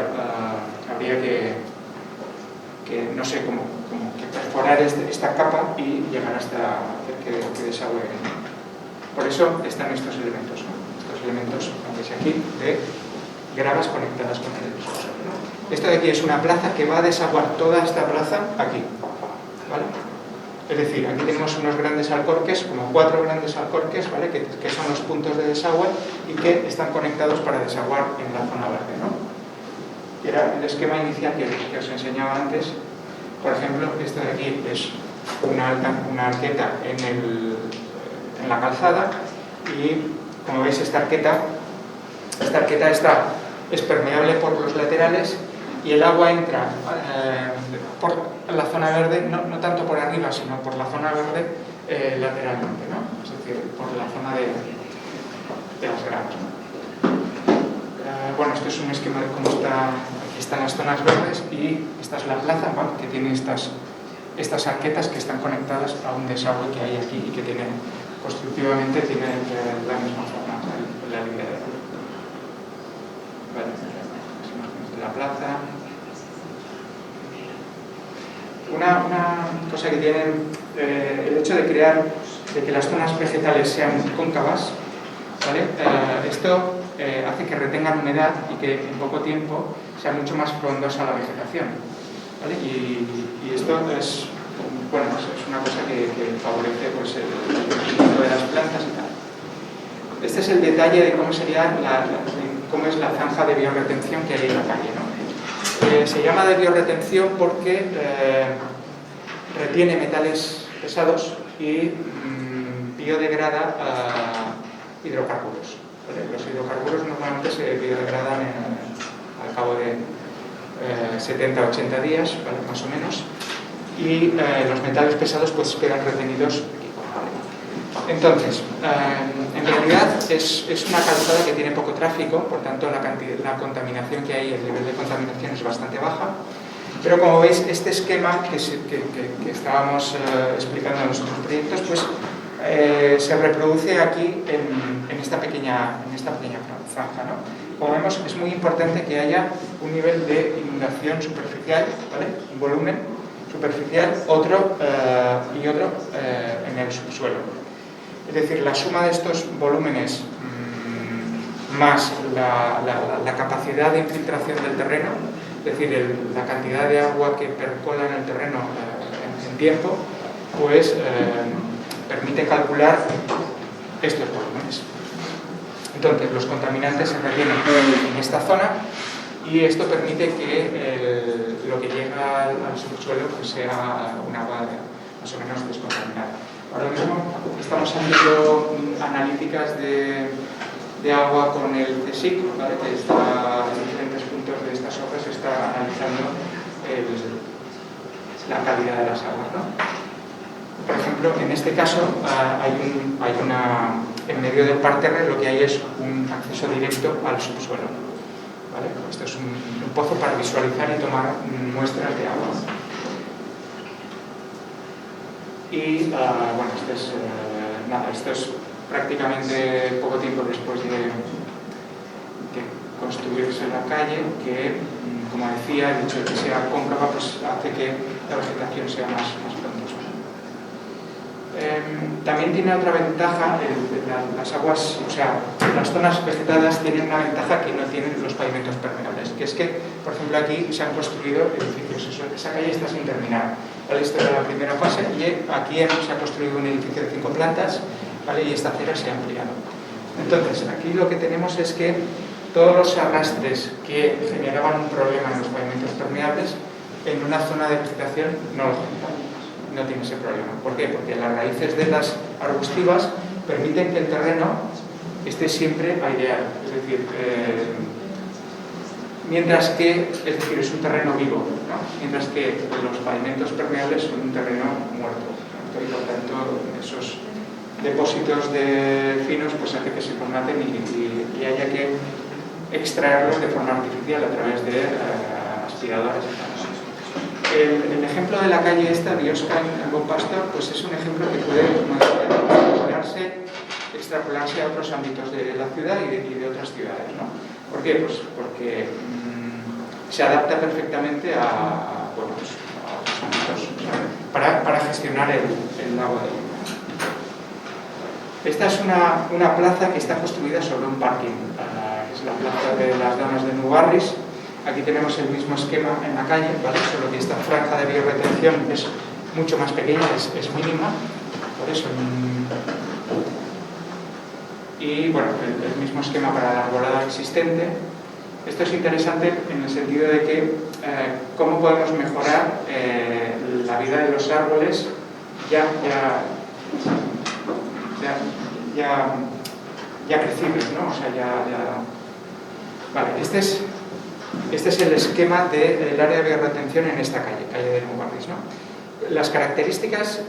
habría que no sé, como que perforar esta capa y llegar hasta hacer que desagüe. Por eso están estos elementos, ¿no? Estos elementos, como veis aquí, de gravas conectadas con el subsuelo, ¿no? Esto de aquí es una plaza que va a desaguar toda esta plaza aquí, ¿vale? Es decir, aquí tenemos unos grandes alcorques, como 4 grandes alcorques, ¿vale? Que son los puntos de desagüe y que están conectados para desaguar en la zona verde, ¿no? Que era el esquema inicial que os enseñaba antes. Por ejemplo, esto de aquí es una arqueta en la calzada, y como veis esta arqueta es permeable por los laterales, y el agua entra por la zona verde, no tanto por arriba, sino por la zona verde lateralmente, ¿no? Es decir, por la zona de las gravas, ¿no? Bueno, esto es un esquema de cómo está. Aquí están las zonas verdes y esta es la plaza, ¿vale? Que tiene estas arquetas que están conectadas a un desagüe que hay aquí y que tiene, constructivamente, tiene la misma forma, la línea de azul. Vale, las imágenes de la plaza. Una cosa que tienen, el hecho de que las zonas vegetales sean cóncavas, ¿vale? Esto hace que retengan humedad y que en poco tiempo sea mucho más frondosa la vegetación, ¿vale? Y esto es, bueno, es una cosa que favorece pues, el crecimiento de las plantas y tal. Este es el detalle de cómo sería cómo es la zanja de biorretención que hay en la calle, ¿no? Se llama de biorretención porque retiene metales pesados y biodegrada hidrocarburos. Los hidrocarburos normalmente se biodegradan al cabo de 70-80 días, ¿vale? Más o menos, y los metales pesados pues quedan retenidos aquí. Entonces, en realidad es una calzada que tiene poco tráfico, por tanto la contaminación que hay, el nivel de contaminación es bastante baja, pero como veis este esquema que estábamos explicando en los otros proyectos pues se reproduce aquí en esta pequeña franja, ¿no? Como vemos es muy importante que haya un nivel de inundación superficial, ¿vale? Un volumen superficial, otro y otro en el subsuelo. Es decir, la suma de estos volúmenes más la capacidad de infiltración del terreno, es decir, la cantidad de agua que percola en el terreno en tiempo, pues permite calcular estos volúmenes. Entonces, los contaminantes se retienen en esta zona y esto permite que lo que llega al subsuelo pues sea un agua más o menos descontaminada. Ahora mismo estamos haciendo analíticas de agua con el CSIC, ¿vale? Que está en diferentes puntos de estas hojas, está analizando la calidad de las aguas, ¿no? Por ejemplo, en este caso en medio del parterre lo que hay es un acceso directo al subsuelo, ¿vale? Esto es un pozo para visualizar y tomar muestras de agua. Y bueno, esto es prácticamente poco tiempo después de construirse la calle, que, como decía, el hecho de que sea cóncava pues hace que la vegetación sea más frondosa. También tiene otra ventaja, las aguas, o sea, las zonas vegetadas tienen una ventaja que no tienen los pavimentos permeables, que es que, por ejemplo, aquí se han construido edificios, esa calle está sin terminar, ¿vale? Esto era la primera fase y aquí se ha construido un edificio de 5 plantas, ¿vale? Y esta acera se ha ampliado. Entonces, aquí lo que tenemos es que todos los arrastres que generaban un problema en los pavimentos permeables, en una zona de vegetación no lo generan. No tiene ese problema. ¿Por qué? Porque las raíces de las arbustivas permiten que el terreno esté siempre aireado. Es decir, es un terreno vivo, ¿no? Mientras que los pavimentos permeables son un terreno muerto, ¿no? Y por tanto esos depósitos de finos pues hace que se colmaten y haya que extraerlos de forma artificial a través de aspiradoras. El ejemplo de la calle esta, Biosca en Bon Pastor, pues es un ejemplo que puede extrapolarse a otros ámbitos de la ciudad y de otras ciudades, ¿no? ¿Por qué? Pues porque se adapta perfectamente a otros ámbitos para gestionar el agua de lluvia. Esta es una plaza que está construida sobre un parking, es la plaza de las Damas de Nubarris. Aquí tenemos el mismo esquema en la calle, ¿vale? Solo que esta franja de biorretención es mucho más pequeña, es mínima, por eso. Y bueno, el mismo esquema para la arbolada existente. Esto es interesante en el sentido de que cómo podemos mejorar la vida de los árboles ya crecidos, ¿no? O sea, Vale, este es el esquema del área de biorretención en esta calle de Nubarris, ¿no? Las características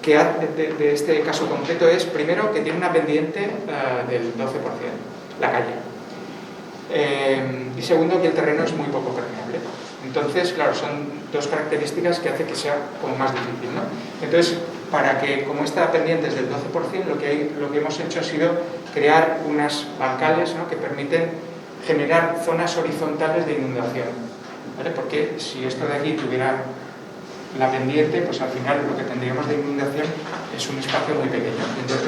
que de este caso concreto es, primero, que tiene una pendiente del 12%, la calle. Y segundo, que el terreno es muy poco permeable. Entonces, claro, son dos características que hacen que sea como más difícil, ¿no? Entonces, como esta pendiente es del 12%, lo que hemos hecho ha sido crear unas bancales, ¿no? Que permiten generar zonas horizontales de inundación, ¿vale? Porque si esto de aquí tuviera la pendiente, pues al final lo que tendríamos de inundación es un espacio muy pequeño. Entonces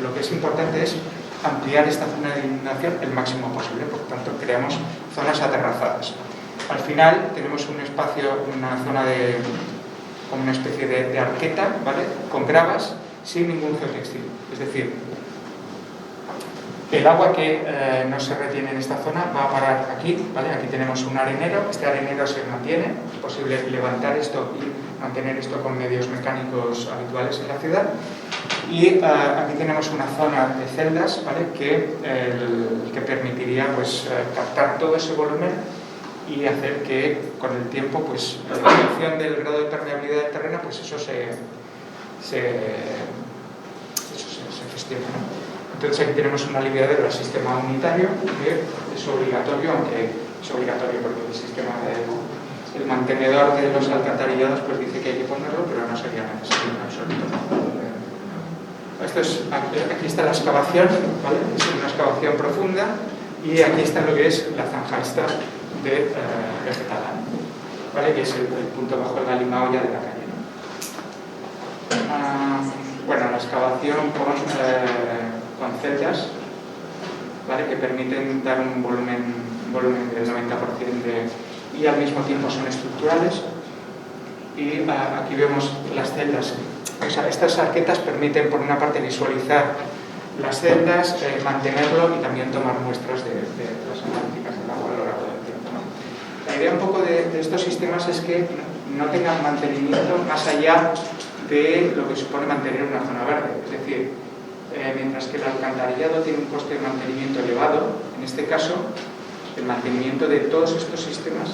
lo que es importante es ampliar esta zona de inundación el máximo posible, por tanto creamos zonas aterrazadas. Al final tenemos un espacio, una zona como una especie de arqueta, ¿vale?, con gravas, sin ningún geotextil. Es decir, el agua que no se retiene en esta zona va a parar aquí, ¿vale? Aquí tenemos un arenero, este arenero se mantiene, es posible levantar esto y mantener esto con medios mecánicos habituales en la ciudad. Y aquí tenemos una zona de celdas, ¿vale?, que permitiría pues, captar todo ese volumen y hacer que con el tiempo, pues, en función del grado de permeabilidad del terreno, pues eso se gestiona, ¿no? Entonces aquí tenemos un aliviadero del sistema unitario que es obligatorio, aunque es obligatorio porque el sistema el mantenedor de los alcantarillados pues dice que hay que ponerlo, pero no sería necesario en absoluto. Aquí está la excavación, ¿vale? Es una excavación profunda y aquí está lo que es la zanja esta de vegetal, ¿vale?, que es el punto bajo el galimao ya de la calle, ¿no? Bueno, la excavación con celdas, ¿vale?, que permiten dar un volumen del 90% y al mismo tiempo son estructurales. Y aquí vemos las celdas. O sea, estas arquetas permiten, por una parte, visualizar las celdas, mantenerlo y también tomar muestras de las analíticas del agua a lo largo del tiempo, ¿no? La idea un poco de estos sistemas es que no tengan mantenimiento más allá de lo que supone mantener una zona verde. Es decir, mientras que el alcantarillado tiene un coste de mantenimiento elevado, en este caso el mantenimiento de todos estos sistemas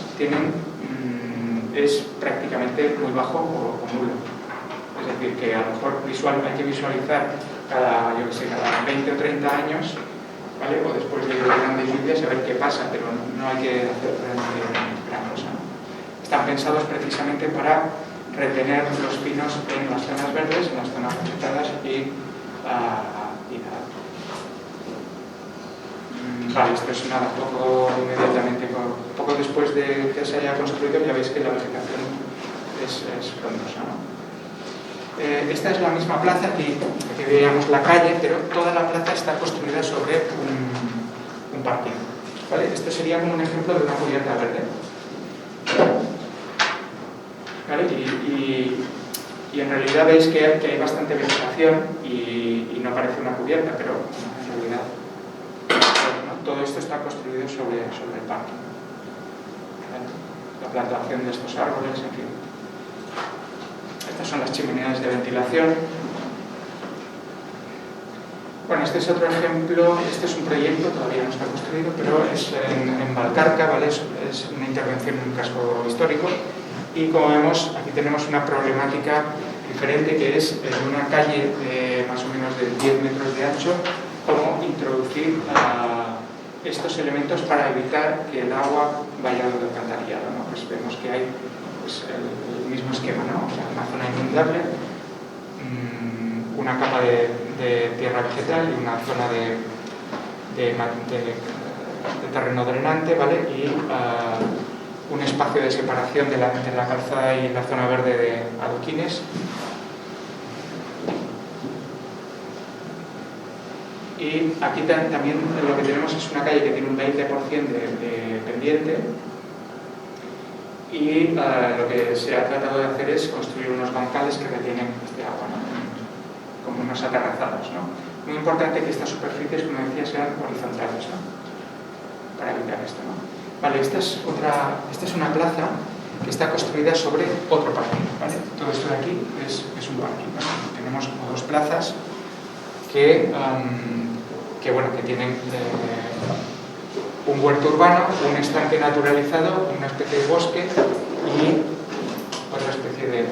es prácticamente muy bajo o nulo. Es decir, que a lo mejor hay que visualizar cada 20 o 30 años, ¿vale?, o después de grandes lluvias, a ver qué pasa, pero no hay que hacer gran cosa, ¿no? Están pensados precisamente para retener los pinos en las zonas verdes, en las zonas vegetadas y nada. Vale, esto es nada, poco después de que se haya construido, ya veis que la vegetación es frondosa, ¿no? Esta es la misma plaza, aquí veíamos la calle, pero toda la plaza está construida sobre un parking, ¿vale? Este sería como un ejemplo de una cubierta verde, ¿vale? Y en realidad veis que hay bastante vegetación y no parece una cubierta, pero en realidad todo esto está construido sobre el parque, ¿vale? La plantación de estos árboles, en fin. Estas son las chimeneas de ventilación. Bueno, este es otro ejemplo. Este es un proyecto, todavía no está construido, pero es en Valcarca, ¿vale? Es una intervención en un casco histórico. Y como vemos, aquí tenemos una problemática diferente, que es en una calle de más o menos de 10 metros de ancho, cómo introducir estos elementos para evitar que el agua vaya al alcantarillado, ¿no? Pues vemos que hay pues, el mismo esquema, ¿no? O sea, una zona inundable, una capa de tierra vegetal y una zona de terreno drenante, ¿vale? Y un espacio de separación de la calzada y la zona verde de adoquines. Y aquí también lo que tenemos es una calle que tiene un 20% de pendiente y lo que se ha tratado de hacer es construir unos bancales que retienen este agua, ¿no? Como unos aterrazados, ¿no? Muy importante que estas superficies, como decía, sean horizontales, ¿no? Para evitar esto, ¿no? Vale, esta es una plaza que está construida sobre otro parking, ¿vale? Todo esto de aquí es un parking, ¿no? Tenemos como dos plazas que tienen un huerto urbano, un estanque naturalizado, una especie de bosque y otra especie de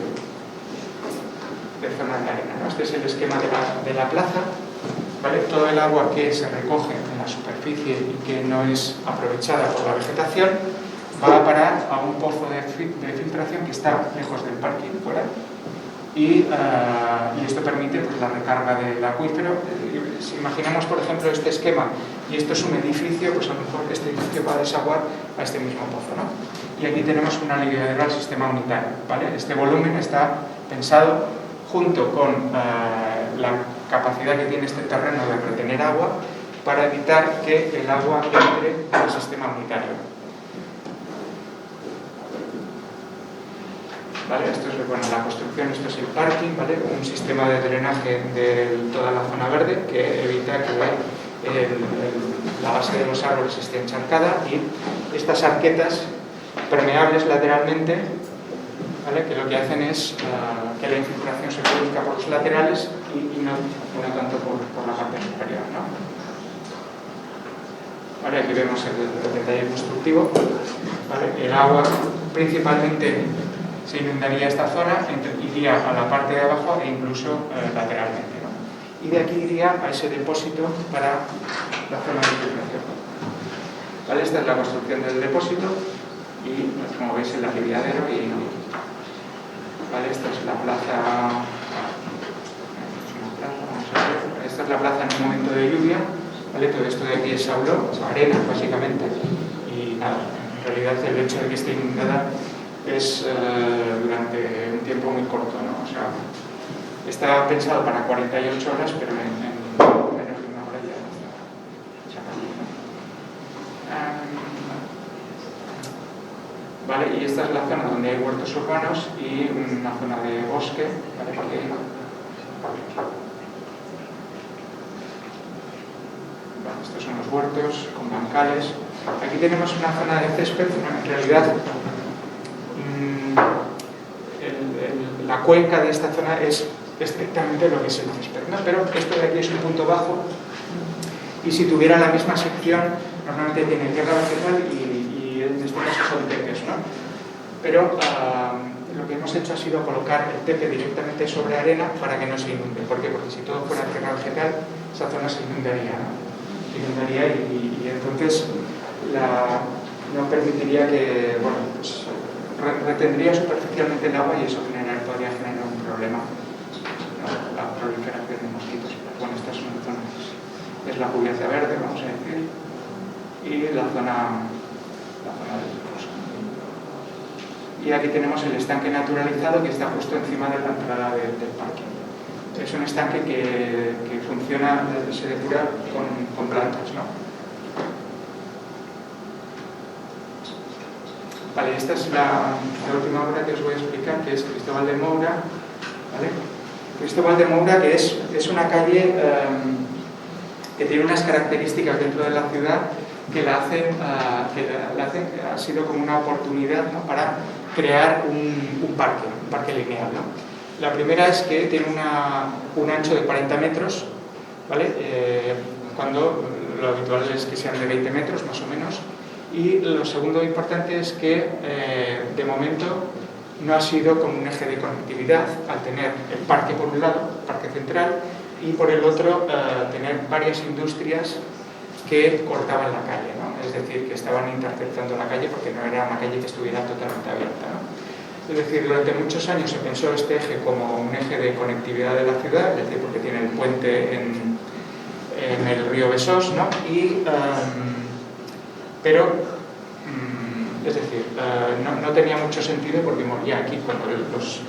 zona de arena, ¿no? Este es el esquema de la plaza, ¿vale? Todo el agua que se recoge en la superficie y que no es aprovechada por la vegetación va a parar a un pozo de filtración que está lejos del parking, fuera, y esto permite pues, la recarga del acuífero. Si imaginamos, por ejemplo, este esquema y esto es un edificio, pues a lo mejor este edificio va a desaguar a este mismo pozo, ¿no? Y aquí tenemos un aliviadero al sistema unitario, ¿vale? Este volumen está pensado junto con la capacidad que tiene este terreno de retener agua para evitar que el agua entre en el sistema unitario. ¿Vale? Esto es la construcción, esto es el parking, ¿vale? Un sistema de drenaje de toda la zona verde que evita que la base de los árboles esté encharcada, y estas arquetas permeables lateralmente, ¿vale? Que lo que hacen es que la infiltración se produzca por los laterales y no tanto por la parte superior, ¿no? ¿Vale? Aquí vemos el detalle constructivo, ¿vale? El agua principalmente se inundaría esta zona, iría a la parte de abajo e incluso lateralmente, ¿no? Y de aquí iría a ese depósito para la zona de filtración. ¿Vale? Esta es la construcción del depósito y, como veis, el aliviadero. ¿Vale? Esta es la plaza. Esta es la plaza en un momento de lluvia. ¿Vale? Todo esto de aquí es saulo, arena básicamente, y nada, en realidad el hecho de que esté inundada es durante un tiempo muy corto, ¿no? O sea, está pensado para 48 horas, pero en menos de una hora ya se acabó, ¿no? Vale, y esta es la zona donde hay huertos urbanos y una zona de bosque, ¿vale? Estos son los huertos con bancales. Aquí tenemos una zona de césped, en realidad la cuenca de esta zona es estrictamente lo que es el césped, ¿no? Pero esto de aquí es un punto bajo, y si tuviera la misma sección normalmente tiene tierra vegetal y en este caso son tepes, ¿no? Pero lo que hemos hecho ha sido colocar el tepe directamente sobre arena para que no se inunde. ¿Por qué? Porque si todo fuera tierra vegetal, esa zona se inundaría, ¿no? Y entonces no permitiría que, bueno, pues retendría superficialmente el agua, y eso podría generar un problema, ¿no? La proliferación de mosquitos. Bueno, esta es una zona, es la cubierta verde, vamos a decir, y la zona del bosque. Y aquí tenemos el estanque naturalizado que está justo encima de la entrada del parque. Es un estanque que funciona, se depura con plantas, ¿no? Vale, esta es la última obra que os voy a explicar, que es Cristóbal de Moura, ¿vale? Cristóbal de Moura, que es una calle que tiene unas características dentro de la ciudad que la hacen, ha sido como una oportunidad, ¿no? Para crear un parque lineal, ¿no? La primera es que tiene un ancho de 40 metros, ¿vale? Cuando lo habitual es que sean de 20 metros más o menos. Y lo segundo importante es que de momento no ha sido como un eje de conectividad, al tener el parque por un lado, el parque central, y por el otro tener varias industrias que cortaban la calle, ¿no? Es decir, que estaban interceptando la calle porque no era una calle que estuviera totalmente abierta, ¿no? Es decir, durante muchos años se pensó este eje como un eje de conectividad de la ciudad, es decir, porque tiene el puente en el río Besós, ¿no? Pero, es decir, no tenía mucho sentido porque moría aquí, cuando las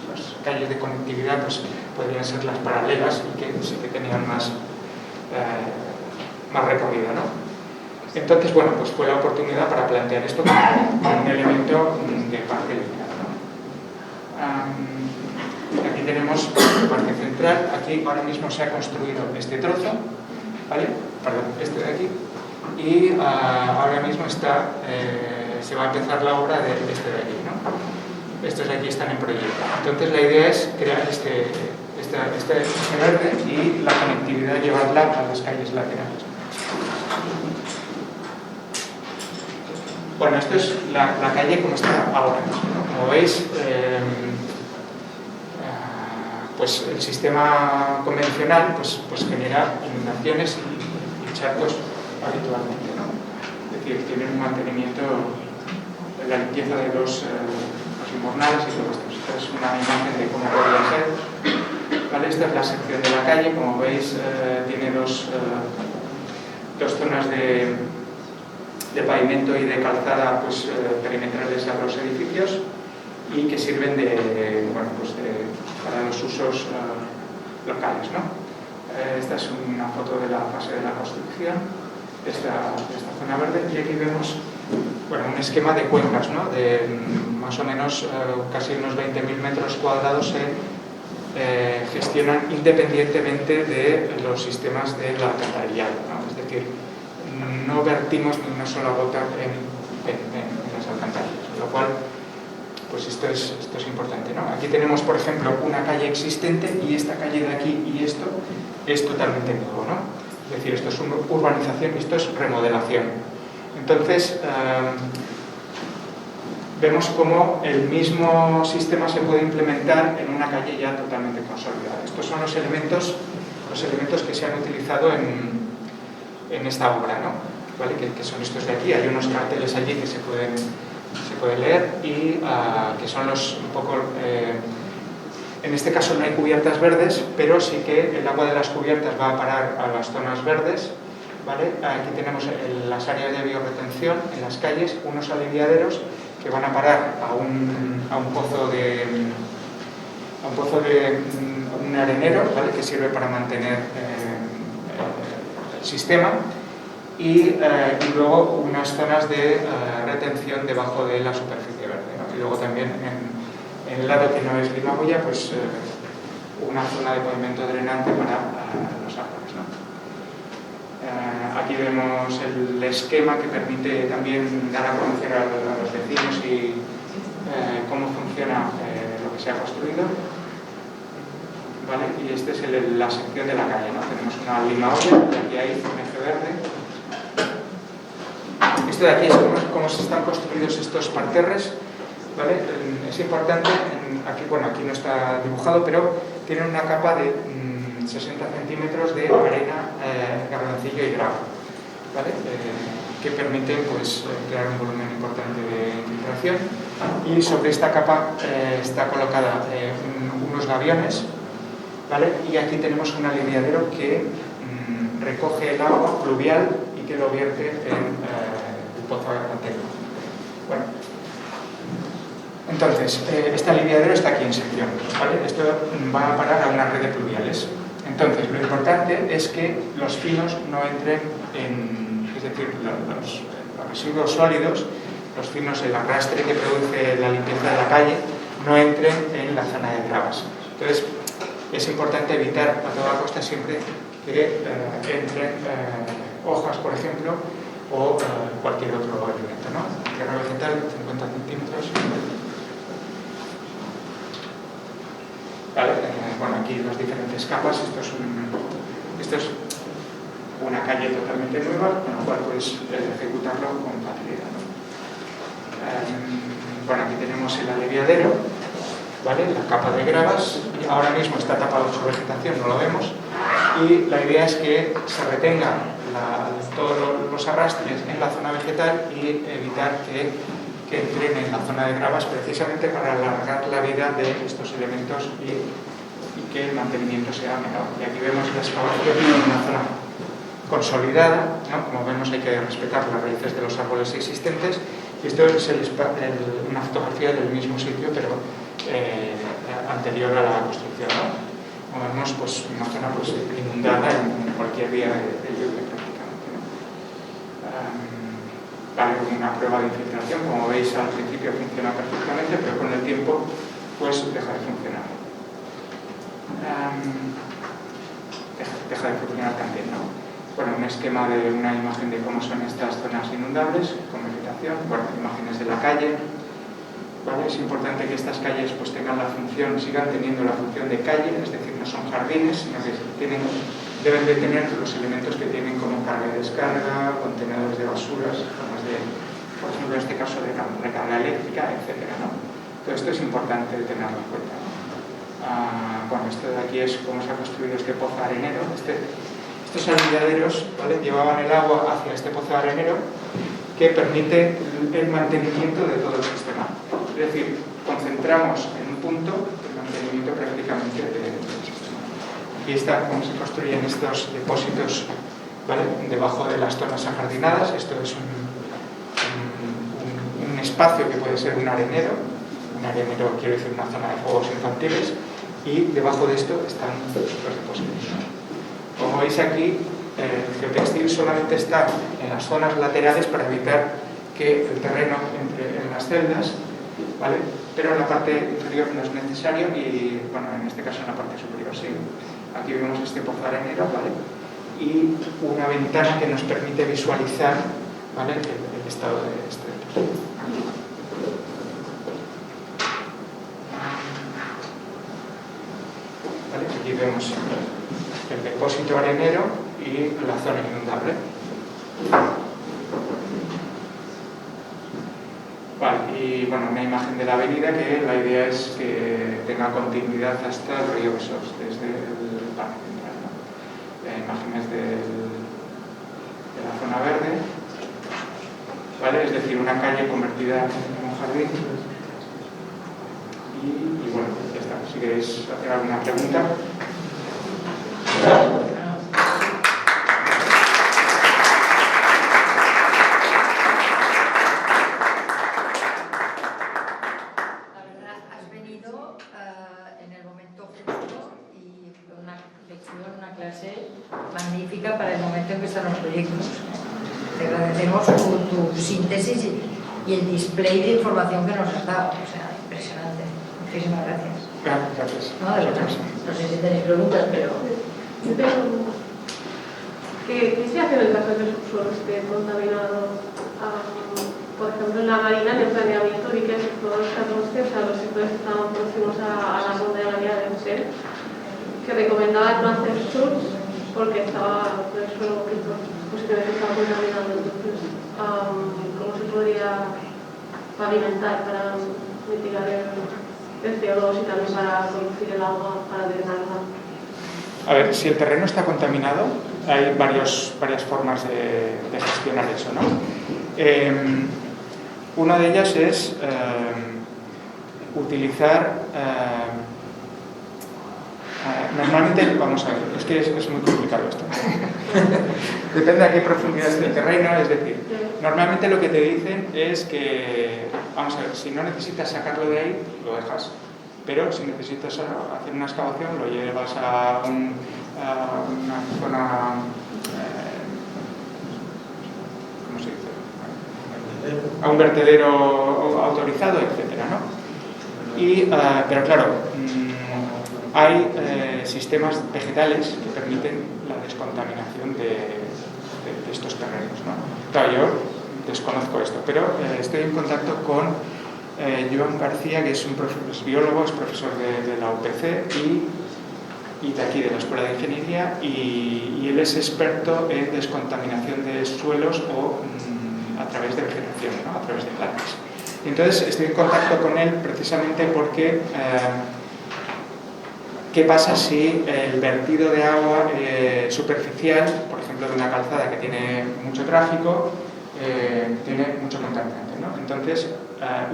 calles de conectividad pues, podrían ser las paralelas y que sí que tenían más recorrido, ¿no? Entonces, bueno, pues fue la oportunidad para plantear esto como un elemento de parque lineal. Aquí tenemos el parque central. Aquí ahora mismo se ha construido este trozo, ¿vale? Perdón, este de aquí, y ahora mismo se va a empezar la obra de este de aquí, ¿no? Estos de aquí están en proyecto. Entonces la idea es crear este verde y la conectividad llevarla a las calles laterales. Bueno, esto es la calle como está ahora, ¿no? Como veis, pues el sistema convencional pues genera inundaciones y charcos habitualmente, ¿no? Es decir, tienen un mantenimiento, la limpieza de los los invernales y todo esto. Esta es una imagen de cómo podría ser. ¿Vale? Esta es la sección de la calle, como veis tiene dos zonas de pavimento y de calzada pues, perimetrales a los edificios y que sirven para los usos locales, ¿no? Esta es una foto de la fase de la construcción de esta zona verde, y aquí vemos un esquema de cuencas, ¿no? De más o menos casi unos 20.000 metros cuadrados se gestionan independientemente de los sistemas del alcantarillado, ¿no? Es decir, no vertimos ni una sola gota en las alcantarillas, con lo cual pues esto es importante, ¿no? Aquí tenemos, por ejemplo, una calle existente y esta calle de aquí y esto es totalmente nuevo, ¿no? Es decir, esto es una urbanización y esto es remodelación. Entonces, vemos cómo el mismo sistema se puede implementar en una calle ya totalmente consolidada. Estos son los elementos que se han utilizado en esta obra, ¿no? ¿Vale? Que son estos de aquí. Hay unos carteles allí que se pueden leer y que son un poco... en este caso no hay cubiertas verdes, pero sí que el agua de las cubiertas va a parar a las zonas verdes, ¿vale? Aquí tenemos las áreas de biorretención en las calles, unos aliviaderos que van a parar a un pozo de un arenero, ¿vale? Que sirve para mantener el sistema, y luego unas zonas de retención debajo de la superficie verde, ¿no? Y luego también en el lado que no es Limagoya, pues una zona de pavimento drenante para los árboles, ¿no? Aquí vemos el esquema que permite también dar a conocer a los vecinos y cómo funciona lo que se ha construido, ¿vale? Y esta es la sección de la calle, ¿no? Tenemos una Limagoya y aquí hay un eje verde. Esto de aquí es cómo se están construidos estos parterres, ¿vale? Es importante, aquí no está dibujado, pero tienen una capa de 60 centímetros de arena, garbancillo y grava, ¿vale? Que permiten pues, crear un volumen importante de infiltración, y sobre esta capa está colocada unos gaviones, ¿vale? Y aquí tenemos un aliviadero que recoge el agua pluvial y que lo vierte en el pozo anterior. Bueno, entonces, este aliviadero está aquí en sección, ¿vale? Esto va a parar a una red de pluviales. Entonces, lo importante es que los finos no entren es decir, los residuos sólidos, los finos, el arrastre que produce la limpieza de la calle, no entren en la zona de gravas. Entonces, es importante evitar a toda costa siempre que entren hojas, por ejemplo, o cualquier otro alimento, ¿no? Tierra vegetal, 50 centímetros. Vale, bueno, aquí las diferentes capas. Esto es una calle totalmente nueva, con lo cual puedes ejecutarlo con facilidad, ¿no? Bueno, aquí tenemos el aliviadero, ¿vale? La capa de gravas, ahora mismo está tapado su vegetación, no lo vemos, y la idea es que se retengan todos los arrastres en la zona vegetal y evitar que entren en la zona de gravas, precisamente para alargar la vida de estos elementos y que el mantenimiento sea menor. Y aquí vemos la excavación en una zona consolidada, ¿no? Como vemos, hay que respetar las raíces de los árboles existentes, y esto es una fotografía del mismo sitio, pero anterior a la construcción, ¿no? Como vemos, pues, una zona pues, inundada en cualquier día de lluvia prácticamente, ¿no? Vale, una prueba de infiltración, como veis al principio funciona perfectamente, pero con el tiempo pues deja de funcionar. Deja de funcionar también, ¿no? Bueno, un esquema de una imagen de cómo son estas zonas inundables con vegetación, bueno, imágenes de la calle, ¿vale? Es importante que estas calles pues tengan la función, sigan teniendo la función de calle, es decir, no son jardines, sino que deben de tener los elementos que tienen como carga y descarga, contenedores de basuras, formas de, por ejemplo, en este caso de recarga eléctrica, etcétera, ¿no? Todo esto es importante tenerlo en cuenta, ¿no? Bueno, esto de aquí es cómo se ha construido este pozo arenero. Estos aliviaderos, ¿vale? Llevaban el agua hacia este pozo arenero que permite el mantenimiento de todo el sistema. Es decir, centramos en un punto, el mantenimiento prácticamente del sistema. Aquí está cómo se construyen estos depósitos, ¿vale?, debajo de las zonas ajardinadas. Esto es un espacio que puede ser un arenero, quiero decir una zona de juegos infantiles, y debajo de esto están los depósitos. Como veis aquí, el geotextil solamente está en las zonas laterales para evitar que el terreno entre en las celdas, ¿vale?, pero en la parte inferior no es necesario y, bueno, en este caso en la parte superior sí. Aquí vemos este pozo arenero, ¿vale?, y una ventana que nos permite visualizar, ¿vale?, el estado de este depósito. ¿Vale? Aquí vemos el depósito arenero y la zona inundable. Vale, y bueno, una imagen de la avenida que la idea es que tenga continuidad hasta el río Besós, desde el parque central, ¿no? Imágenes de la zona verde, ¿vale? Es decir, una calle convertida en un jardín. Y bueno, ya está. Si queréis hacer alguna pregunta. Magnífica para el momento en que están los proyectos. Te agradecemos tu síntesis y el display de información que nos has dado. O sea, impresionante. Muchísimas gracias. Gracias. No, de verdad. No sé si tenéis preguntas, pero... Yo tengo... ¿Qué se hace en el caso de que el subsuelo esté contaminado? Por ejemplo, en la marina, en el planeamiento, vi que todos los 14, o sea, los sectores que estaban próximos a la ronda de la vía de Usel, que recomendaban no hacer surf porque estaba el suelo posiblemente estaba contaminado. Entonces, ¿cómo se podría pavimentar para mitigar el CO2 y también para conducir el agua, para drenarla? A ver, si el terreno está contaminado, hay varias formas de gestionar eso, ¿no? Una de ellas es utilizar... normalmente, vamos a ver, es que es muy complicado esto. Depende a qué profundidad esté el terreno, es decir, normalmente lo que te dicen es que, vamos a ver, si no necesitas sacarlo de ahí, lo dejas. Pero si necesitas hacer una excavación, lo llevas a una zona, ¿cómo se dice? A un vertedero autorizado, etcétera, ¿no? Pero claro, hay sistemas vegetales que permiten la descontaminación de estos terrenos, ¿no? Claro, yo desconozco esto, pero estoy en contacto con Joan García, que es biólogo, es profesor de la UPC y de aquí, de la Escuela de Ingeniería, y él es experto en descontaminación de suelos o a través de vegetación, ¿no?, a través de plantas. Y entonces estoy en contacto con él precisamente porque ¿qué pasa si el vertido de agua superficial, por ejemplo de una calzada que tiene mucho tráfico, tiene mucho contaminante, ¿no? Entonces,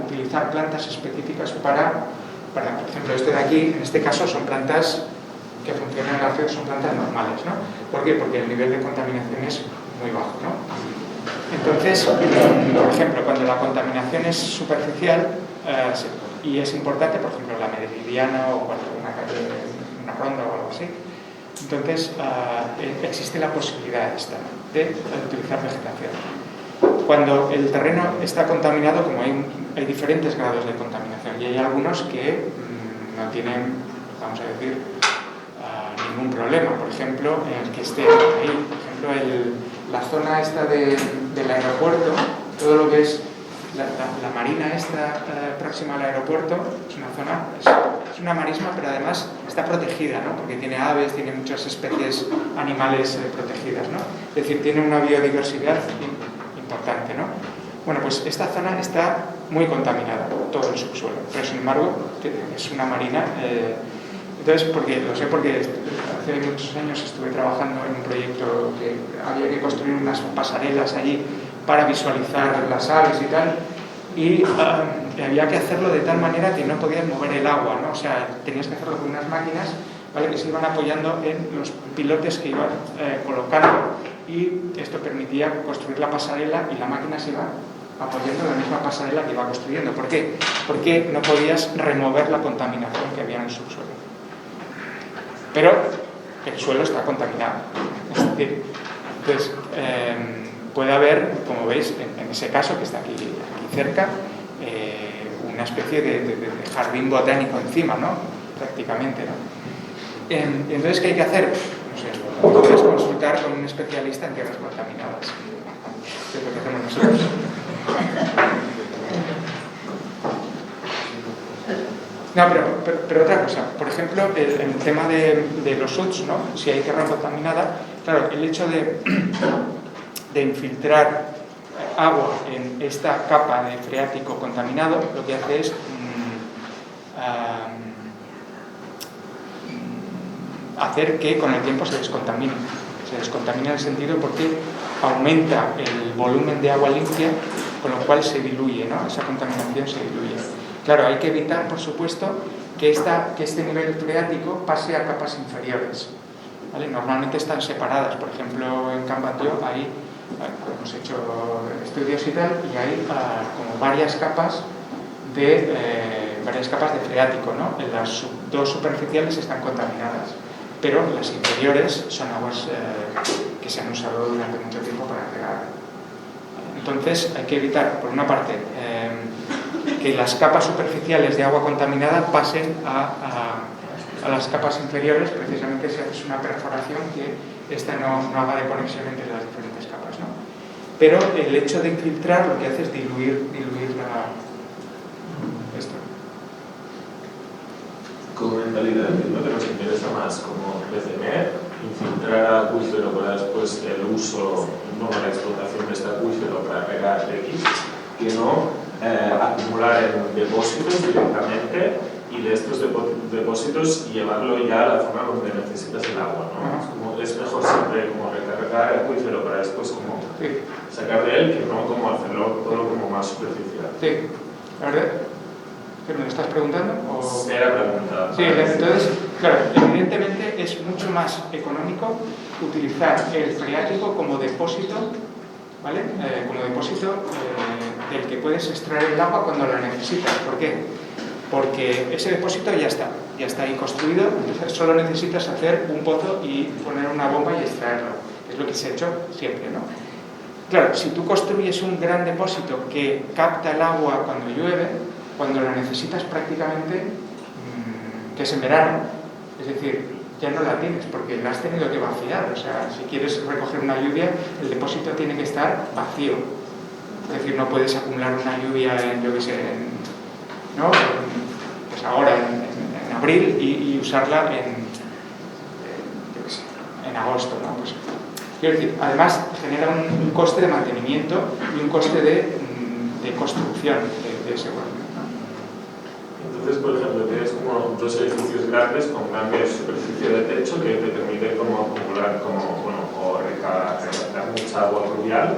utilizar plantas específicas para, por ejemplo, esto de aquí, en este caso, son plantas que funcionan en la red, son plantas normales, ¿no? ¿Por qué? Porque el nivel de contaminación es muy bajo, ¿no? Entonces, por ejemplo, cuando la contaminación es superficial y es importante, por ejemplo, la Meridiana o una calle, una ronda o algo así, entonces existe la posibilidad esta, ¿no?, de utilizar vegetación. Cuando el terreno está contaminado, como hay diferentes grados de contaminación y hay algunos que no tienen, vamos a decir, ningún problema. Por ejemplo, el que esté ahí, por ejemplo, la zona esta del aeropuerto, todo lo que es la marina esta próxima al aeropuerto, es una zona, es una marisma, pero además está protegida, ¿no?, porque tiene aves, tiene muchas especies animales protegidas, ¿no? Es decir, tiene una biodiversidad importante, ¿no? Bueno, pues esta zona está muy contaminada, todo el subsuelo, pero sin embargo es una marina. Entonces, lo sé porque hace muchos años estuve trabajando en un proyecto que había que construir unas pasarelas allí para visualizar las aves y tal, y había que hacerlo de tal manera que no podías mover el agua, ¿no? O sea, tenías que hacerlo con unas máquinas, ¿vale?, que se iban apoyando en los pilotes que iban colocando, y esto permitía construir la pasarela y la máquina se iba apoyando en la misma pasarela que iba construyendo. ¿Por qué? Porque no podías remover la contaminación que había en el subsuelo. Pero el suelo está contaminado. Es decir, entonces, puede haber, como veis, en ese caso que está aquí cerca, una especie de jardín botánico encima, ¿no? Prácticamente, ¿no? Entonces, ¿qué hay que hacer? No sé, puedes consultar con un especialista en tierras contaminadas. Es lo que hacemos nosotros. No, pero otra cosa, por ejemplo, el tema de los SUTs, ¿no? Si hay tierra contaminada, claro, el hecho de infiltrar agua en esta capa de freático contaminado, lo que hace es hacer que con el tiempo se descontamine. Se descontamina en el sentido porque aumenta el volumen de agua limpia, con lo cual se diluye, ¿no? Esa contaminación se diluye. Claro, hay que evitar, por supuesto, que este nivel freático pase a capas inferiores, ¿vale? Normalmente están separadas. Por ejemplo, en Can Batlló ahí hemos hecho estudios y tal, y hay como varias capas de freático, ¿no? Las dos superficiales están contaminadas, pero las inferiores son aguas que se han usado durante mucho tiempo para regar. Entonces hay que evitar, por una parte, que las capas superficiales de agua contaminada pasen a las capas inferiores, precisamente si haces una perforación que esta no haga de conexión entre las diferentes capas, ¿no? Pero el hecho de infiltrar lo que hace es diluir esto. Como mentalidad, entiendo que nos interesa más como retener, infiltrar acuífero para después el uso, no la explotación de este acuífero para regar X, que no acumular en depósitos directamente y de estos depósitos llevarlo ya a la zona donde necesitas el agua, ¿no? Es mejor siempre como recargar el acuífero para después como sacar de él, que no como hacerlo todo como más superficial. Sí, la verdad. ¿Que me lo estás preguntando? ¿O? Era pregunta. Sí, entonces, claro, evidentemente es mucho más económico utilizar el freático como depósito, ¿vale? Como depósito del que puedes extraer el agua cuando la necesitas. ¿Por qué? Porque ese depósito ya está ahí construido, entonces solo necesitas hacer un pozo y poner una bomba y extraerlo. Es lo que se ha hecho siempre, ¿no? Claro, si tú construyes un gran depósito que capta el agua cuando llueve, cuando la necesitas prácticamente, que es en verano, es decir, ya no la tienes porque la has tenido que vaciar. O sea, si quieres recoger una lluvia, el depósito tiene que estar vacío. Es decir, no puedes acumular una lluvia en, yo qué sé, ¿no? Pues ahora en abril y usarla en agosto, ¿no? Pues, quiero decir, además genera un coste de mantenimiento y un coste de construcción de ese huerto. Entonces, por ejemplo, tienes como dos edificios grandes con grandes superficie de techo que te permiten como acumular o recargar mucha agua pluvial.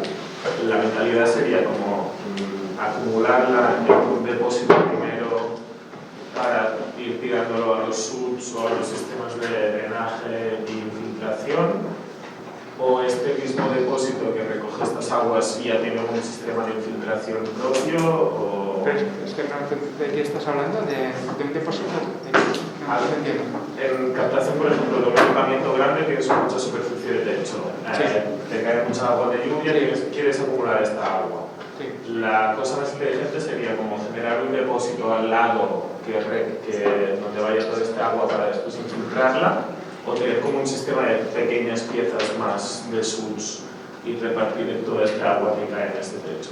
La mentalidad sería como acumularla en un depósito primero para ir tirándolo a los SUTs o a los sistemas de drenaje y infiltración, o este mismo depósito que recoge estas aguas ya tiene un sistema de infiltración propio, o... Pero es que ¿de qué estás hablando? ¿De un depósito? No entiendo. En captación, por ejemplo, de un equipamiento grande tienes mucha superficie de techo, te cae mucha agua de lluvia y quieres acumular esta agua. Sí. La cosa más inteligente sería como generar un depósito al lado donde vaya toda esta agua para después infiltrarla, o tener como un sistema de pequeñas piezas más de SUTs y repartir toda esta agua que cae en este techo.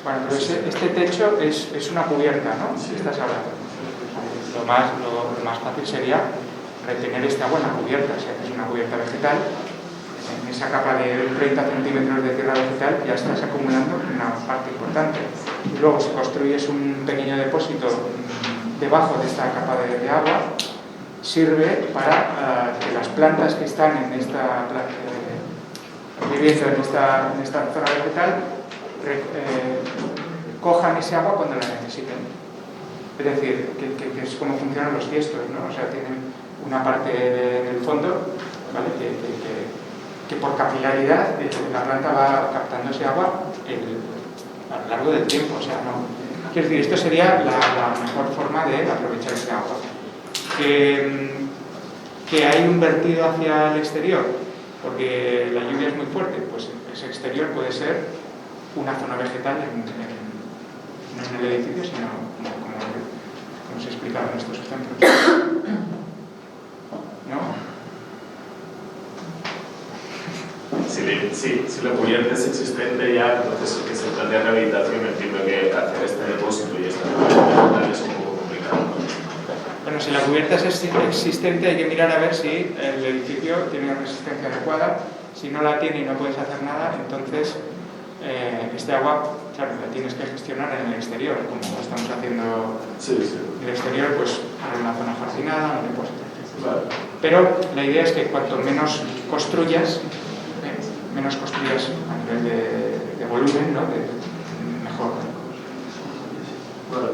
Bueno, pero este techo es una cubierta, ¿no? Sí. Estás hablando. Lo más fácil sería retener esta agua en la cubierta. Si haces una cubierta vegetal, en esa capa de 30 centímetros de tierra vegetal ya estás acumulando una parte importante. Y luego, si construyes un pequeño depósito debajo de esta capa de agua, sirve para que las plantas que están viviendo en esta zona vegetal cojan ese agua cuando la necesiten. Es decir, que es como funcionan los tiestos, ¿no? O sea, tienen una parte del fondo, ¿vale? que por capilaridad la planta va captando ese agua a lo largo del tiempo. O sea, no. Quiero decir, esto sería la mejor forma de aprovechar ese agua. Que hay un vertido hacia el exterior, porque la lluvia es muy fuerte, pues ese exterior puede ser una zona vegetal, no en el edificio, sino como se explicaba en estos ejemplos. ¿No? Si la cubierta es existente ya, entonces que se plantea rehabilitación, entiendo que hacer este depósito y esta rehabilitación es un poco complicado. Bueno, si la cubierta es existente, hay que mirar a ver si el edificio tiene una resistencia adecuada. Si no la tiene y no puedes hacer nada, entonces este agua, claro, la tienes que gestionar en el exterior, como estamos haciendo en el exterior, pues en una zona fascinada, un depósito. Vale. Pero la idea es que cuanto menos construyas a nivel de volumen, ¿no? Mejor. Vale.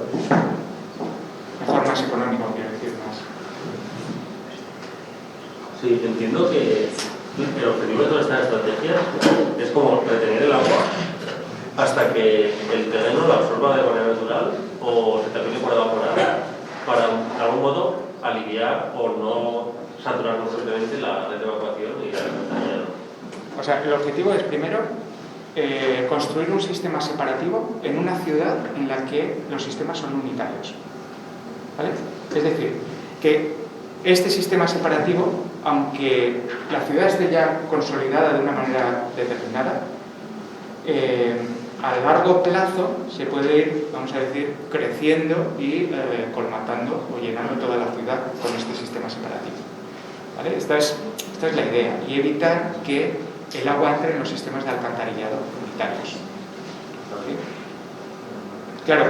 Mejor, más económico, quiero decir, más. Sí, entiendo que el objetivo de todas estas estrategias es como retener el agua hasta que el terreno lo absorba de manera natural o se termine por evaporar para, de algún modo, aliviar o no saturar constantemente la red de evacuación y la alcantarillado. O sea, el objetivo es, primero, construir un sistema separativo en una ciudad en la que los sistemas son unitarios. ¿Vale? Es decir, que este sistema separativo, aunque la ciudad esté ya consolidada de una manera determinada, a largo plazo se puede ir, vamos a decir, creciendo y colmatando o llenando toda la ciudad con este sistema separativo. ¿Vale? Esta es la idea, y evitar que el agua entre en los sistemas de alcantarillado unitarios. ¿Sí? Claro,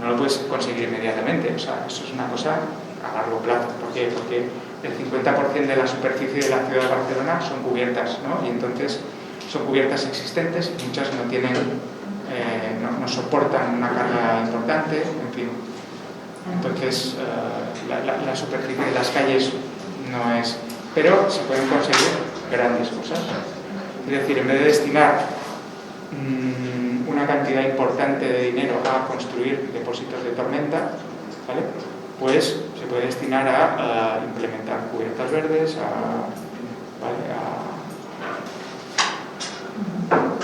no lo puedes conseguir inmediatamente, o sea, eso es una cosa a largo plazo. ¿Por qué? Porque el 50% de la superficie de la ciudad de Barcelona son cubiertas, ¿no? Y entonces son cubiertas existentes, muchas no tienen, no soportan una carga importante, en fin. Entonces, la superficie de las calles no es... Pero se pueden conseguir grandes cosas. Es decir, en vez de destinar una cantidad importante de dinero a construir depósitos de tormenta, ¿vale? Pues se puede destinar a implementar cubiertas verdes,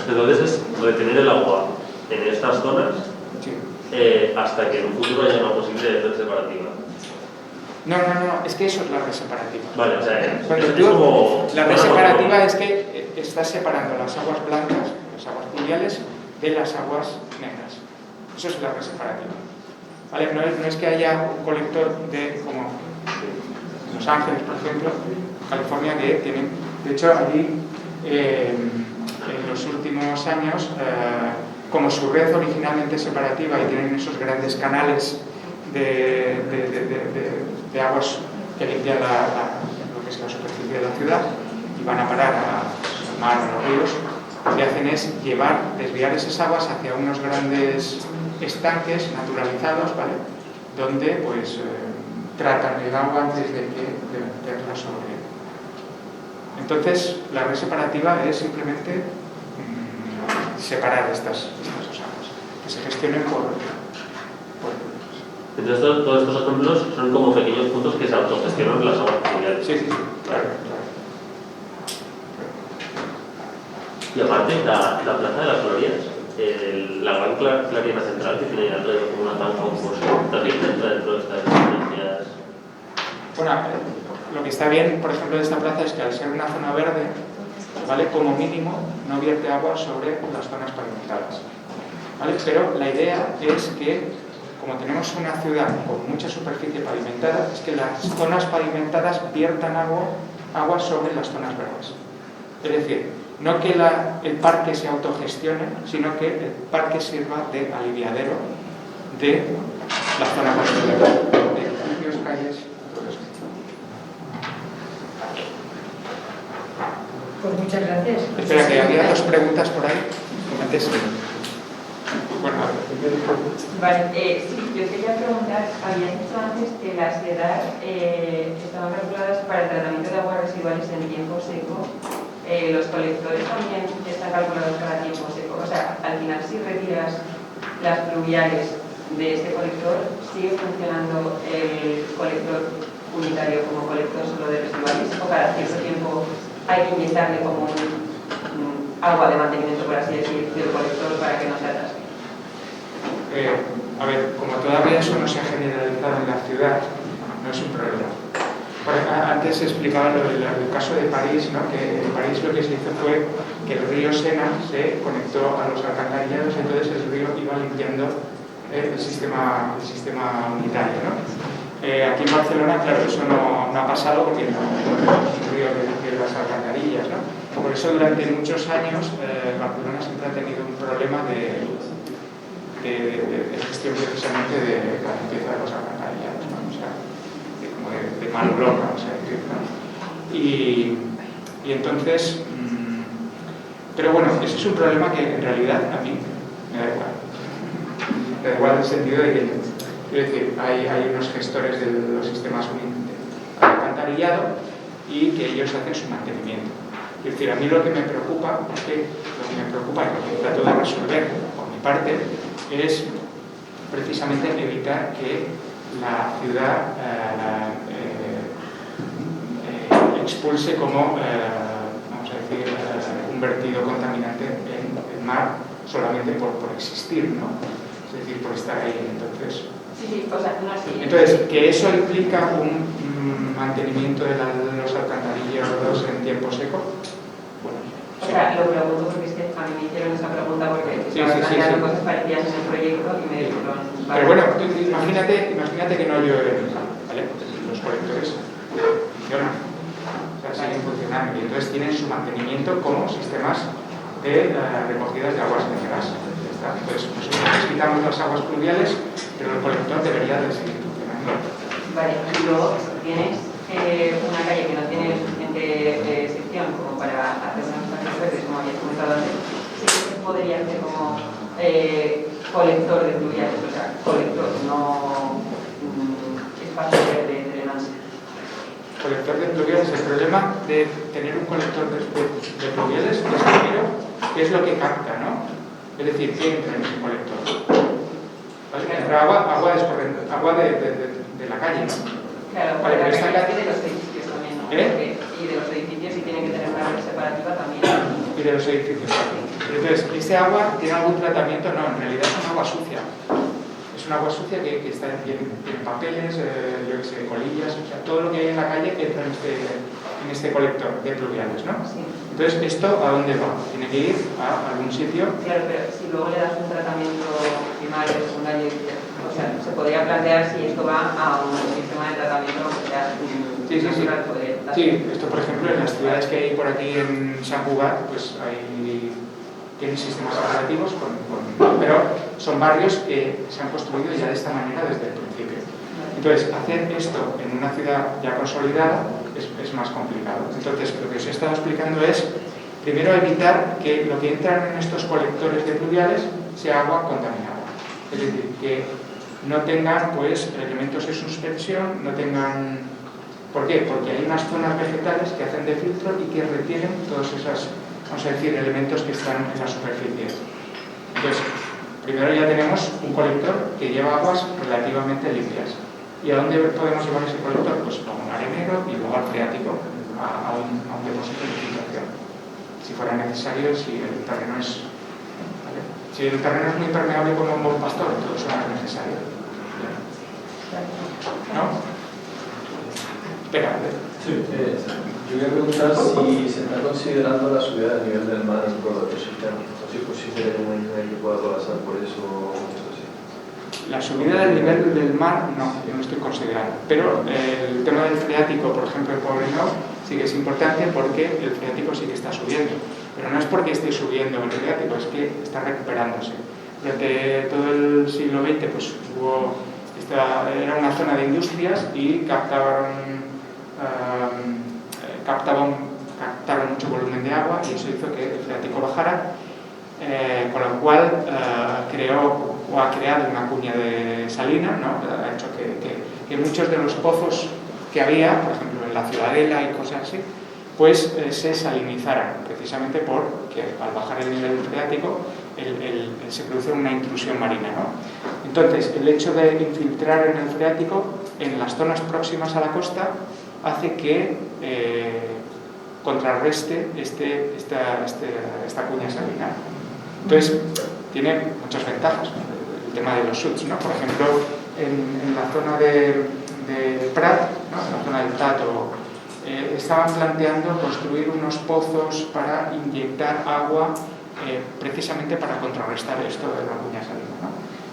Entonces es retener el agua en estas zonas sí. Hasta que en un futuro haya una posible red separativa. No, es que eso es la red separativa. Vale, o sea, la red separativa es que estás separando las aguas blancas, las aguas pluviales, de las aguas negras. Eso es la red separativa. ¿Vale? No es que haya un colector como en Los Ángeles, por ejemplo, en California, que tienen... De hecho, allí, en los últimos años, como su red originalmente separativa y tienen esos grandes canales de aguas que limpian lo que es la superficie de la ciudad y van a parar al mar, a los ríos, lo que hacen es desviar esas aguas hacia unos grandes estanques naturalizados, ¿vale? Donde pues tratan el agua antes de verterla sobre. Entonces, la red separativa es simplemente separar estas dos aguas, que se gestionen por Entonces, todos estos ejemplos son como pequeños puntos que se autogestionan las aguas pluviales. Sí, claro. Y aparte, la Plaza de las Glorias, la gran clariana central que tiene alrededor como una tanja compuesta, también entra dentro de estas estrategias. Bueno, lo que está bien, por ejemplo, de esta plaza es que al ser una zona verde, ¿vale? Como mínimo no vierte agua sobre las zonas pavimentadas, ¿vale? Pero la idea es que, como tenemos una ciudad con mucha superficie pavimentada, es que las zonas pavimentadas viertan agua sobre las zonas verdes. Es decir, no que el parque se autogestione, sino que el parque sirva de aliviadero de la zona pavimentada, de edificios, calles, todo eso. Pues muchas gracias. Espera, que había dos preguntas por ahí. Antes. Bueno, vale, sí, yo quería preguntar, habías dicho antes que las EDAR estaban calculadas para el tratamiento de aguas residuales en tiempo seco. ¿Los colectores también están calculados para tiempo seco? O sea, al final, si retiras las pluviales de este colector, ¿sigue funcionando el colector unitario como colector solo de residuales? ¿O cada cierto tiempo hay que inyectarle como agua de mantenimiento, por así decir, del colector para que no se atasque? A ver, como todavía eso no se ha generalizado en la ciudad, no es un problema. Antes se explicaba el caso de París, ¿no? Que en París lo que se hizo fue que el río Sena se conectó a los alcantarillados, entonces el río iba limpiando el sistema unitario, ¿no? Aquí en Barcelona, claro, eso no ha pasado porque no tenemos un río que limpie las alcantarillas, ¿no? Por eso durante muchos años Barcelona siempre ha tenido un problema de gestión precisamente de la limpieza de los alcantarillados, ¿no? O sea, de mano loca, o sea, ¿no? Y entonces, pero bueno, ese es un problema que en realidad a mí me da igual. Me da igual en el sentido de que, quiero decir, hay unos gestores de los sistemas de alcantarillado y que ellos hacen su mantenimiento. Es decir, a mí lo que me preocupa es que lo que me preocupa y lo que trato de resolver por mi parte es precisamente evitar que la ciudad expulse como, vamos a decir, un vertido contaminante en el mar solamente por existir, ¿no? Es decir, por estar ahí. Entonces, sí, o sea, no, sí. Entonces, que eso implica un mantenimiento de los alcantarillados en tiempo seco. Bueno, o sea, lo pregunto porque es que a mí me hicieron esa pregunta porque estaban planteando cosas parecidas en el proyecto y me dijeron... Vale. Pero bueno, imagínate que no llueve, ¿vale? Los colectores funcionan, o sea, siguen funcionando y entonces tienen su mantenimiento como sistemas de recogidas de aguas negras. Entonces, nosotros necesitamos las aguas pluviales, pero el colector debería de seguir funcionando. Vale, y luego, si tienes una calle que no tiene suficiente sección como para hacer unos espacios verdes, como habías comentado antes, sí que se podría hacer como colector de pluviales, o sea, colector, no espacio verde de drenaje. Colector de pluviales, el problema de tener un colector de pluviales es primero qué es lo que capta, ¿no? Es decir, ¿qué entra en ese colector? ¿Vale? Entra agua de la calle, ¿no? Claro, vale, pero esta calle de los edificios también, ¿no? Y de los edificios sí tienen que tener una red separativa también. Y de los edificios también. Entonces, ¿este agua tiene algún tratamiento? No, en realidad es un agua sucia. Es un agua sucia que está en papeles, yo que sé, colillas, o sea, todo lo que hay en la calle entra en este colector de pluviales, ¿no? Sí. Entonces, ¿esto a dónde va? Tiene que ir a algún sitio. Claro, pero si luego le das un tratamiento primario, secundario, o sea, se podría plantear si esto va a un sistema de tratamiento que sea natural. Sí, esto por ejemplo en las ciudades que hay por aquí en Sant Cugat, pues tienen sistemas operativos, pero son barrios que se han construido ya de esta manera desde el principio. Entonces, hacer esto en una ciudad ya consolidada es más complicado. Entonces, lo que os he estado explicando es, primero, evitar que lo que entra en estos colectores de pluviales sea agua contaminada. Es decir, que no tengan pues, elementos de suspensión, no tengan... ¿Por qué? Porque hay unas zonas vegetales que hacen de filtro y que retienen todos esos, vamos a decir, elementos que están en la superficie. Entonces, primero ya tenemos un colector que lleva aguas relativamente limpias. ¿Y a dónde podemos llevar ese colector? Pues a un arenero y luego al freático, a un depósito de filtración. Si fuera necesario, si el terreno es... ¿vale? Si el terreno es muy permeable como un buen pastor, todo eso no es necesario. ¿No? Espera, sí, yo voy a preguntar si se está considerando la subida del nivel del mar en todo el ecosistema. O si es posible que una isla que pueda colapsar por eso o esto así. La subida del nivel del mar, no, yo no estoy considerando. Pero el tema del freático, por ejemplo, en Poblenou, sí que es importante porque el freático sí que está subiendo. Pero no es porque esté subiendo el freático, es que está recuperándose. Durante todo el siglo XX, pues era una zona de industrias y captaron mucho volumen de agua y eso hizo que el freático bajara, con lo cual creó creó o ha creado una cuña de salina, ¿no? Ha hecho que muchos de los pozos que había, por ejemplo en la Ciudadela y cosas así, pues se salinizaran, precisamente porque al bajar el nivel freático se produce una intrusión marina, ¿no? Entonces, el hecho de infiltrar en el freático en las zonas próximas a la costa hace que contrarreste esta cuña salina. Entonces, tiene muchas ventajas, ¿no? El tema de los SUTs, ¿no? Por ejemplo, en la zona de Prat, ¿no? En la zona del Tato, estaban planteando construir unos pozos para inyectar agua precisamente para contrarrestar esto de la cuña salina, ¿no?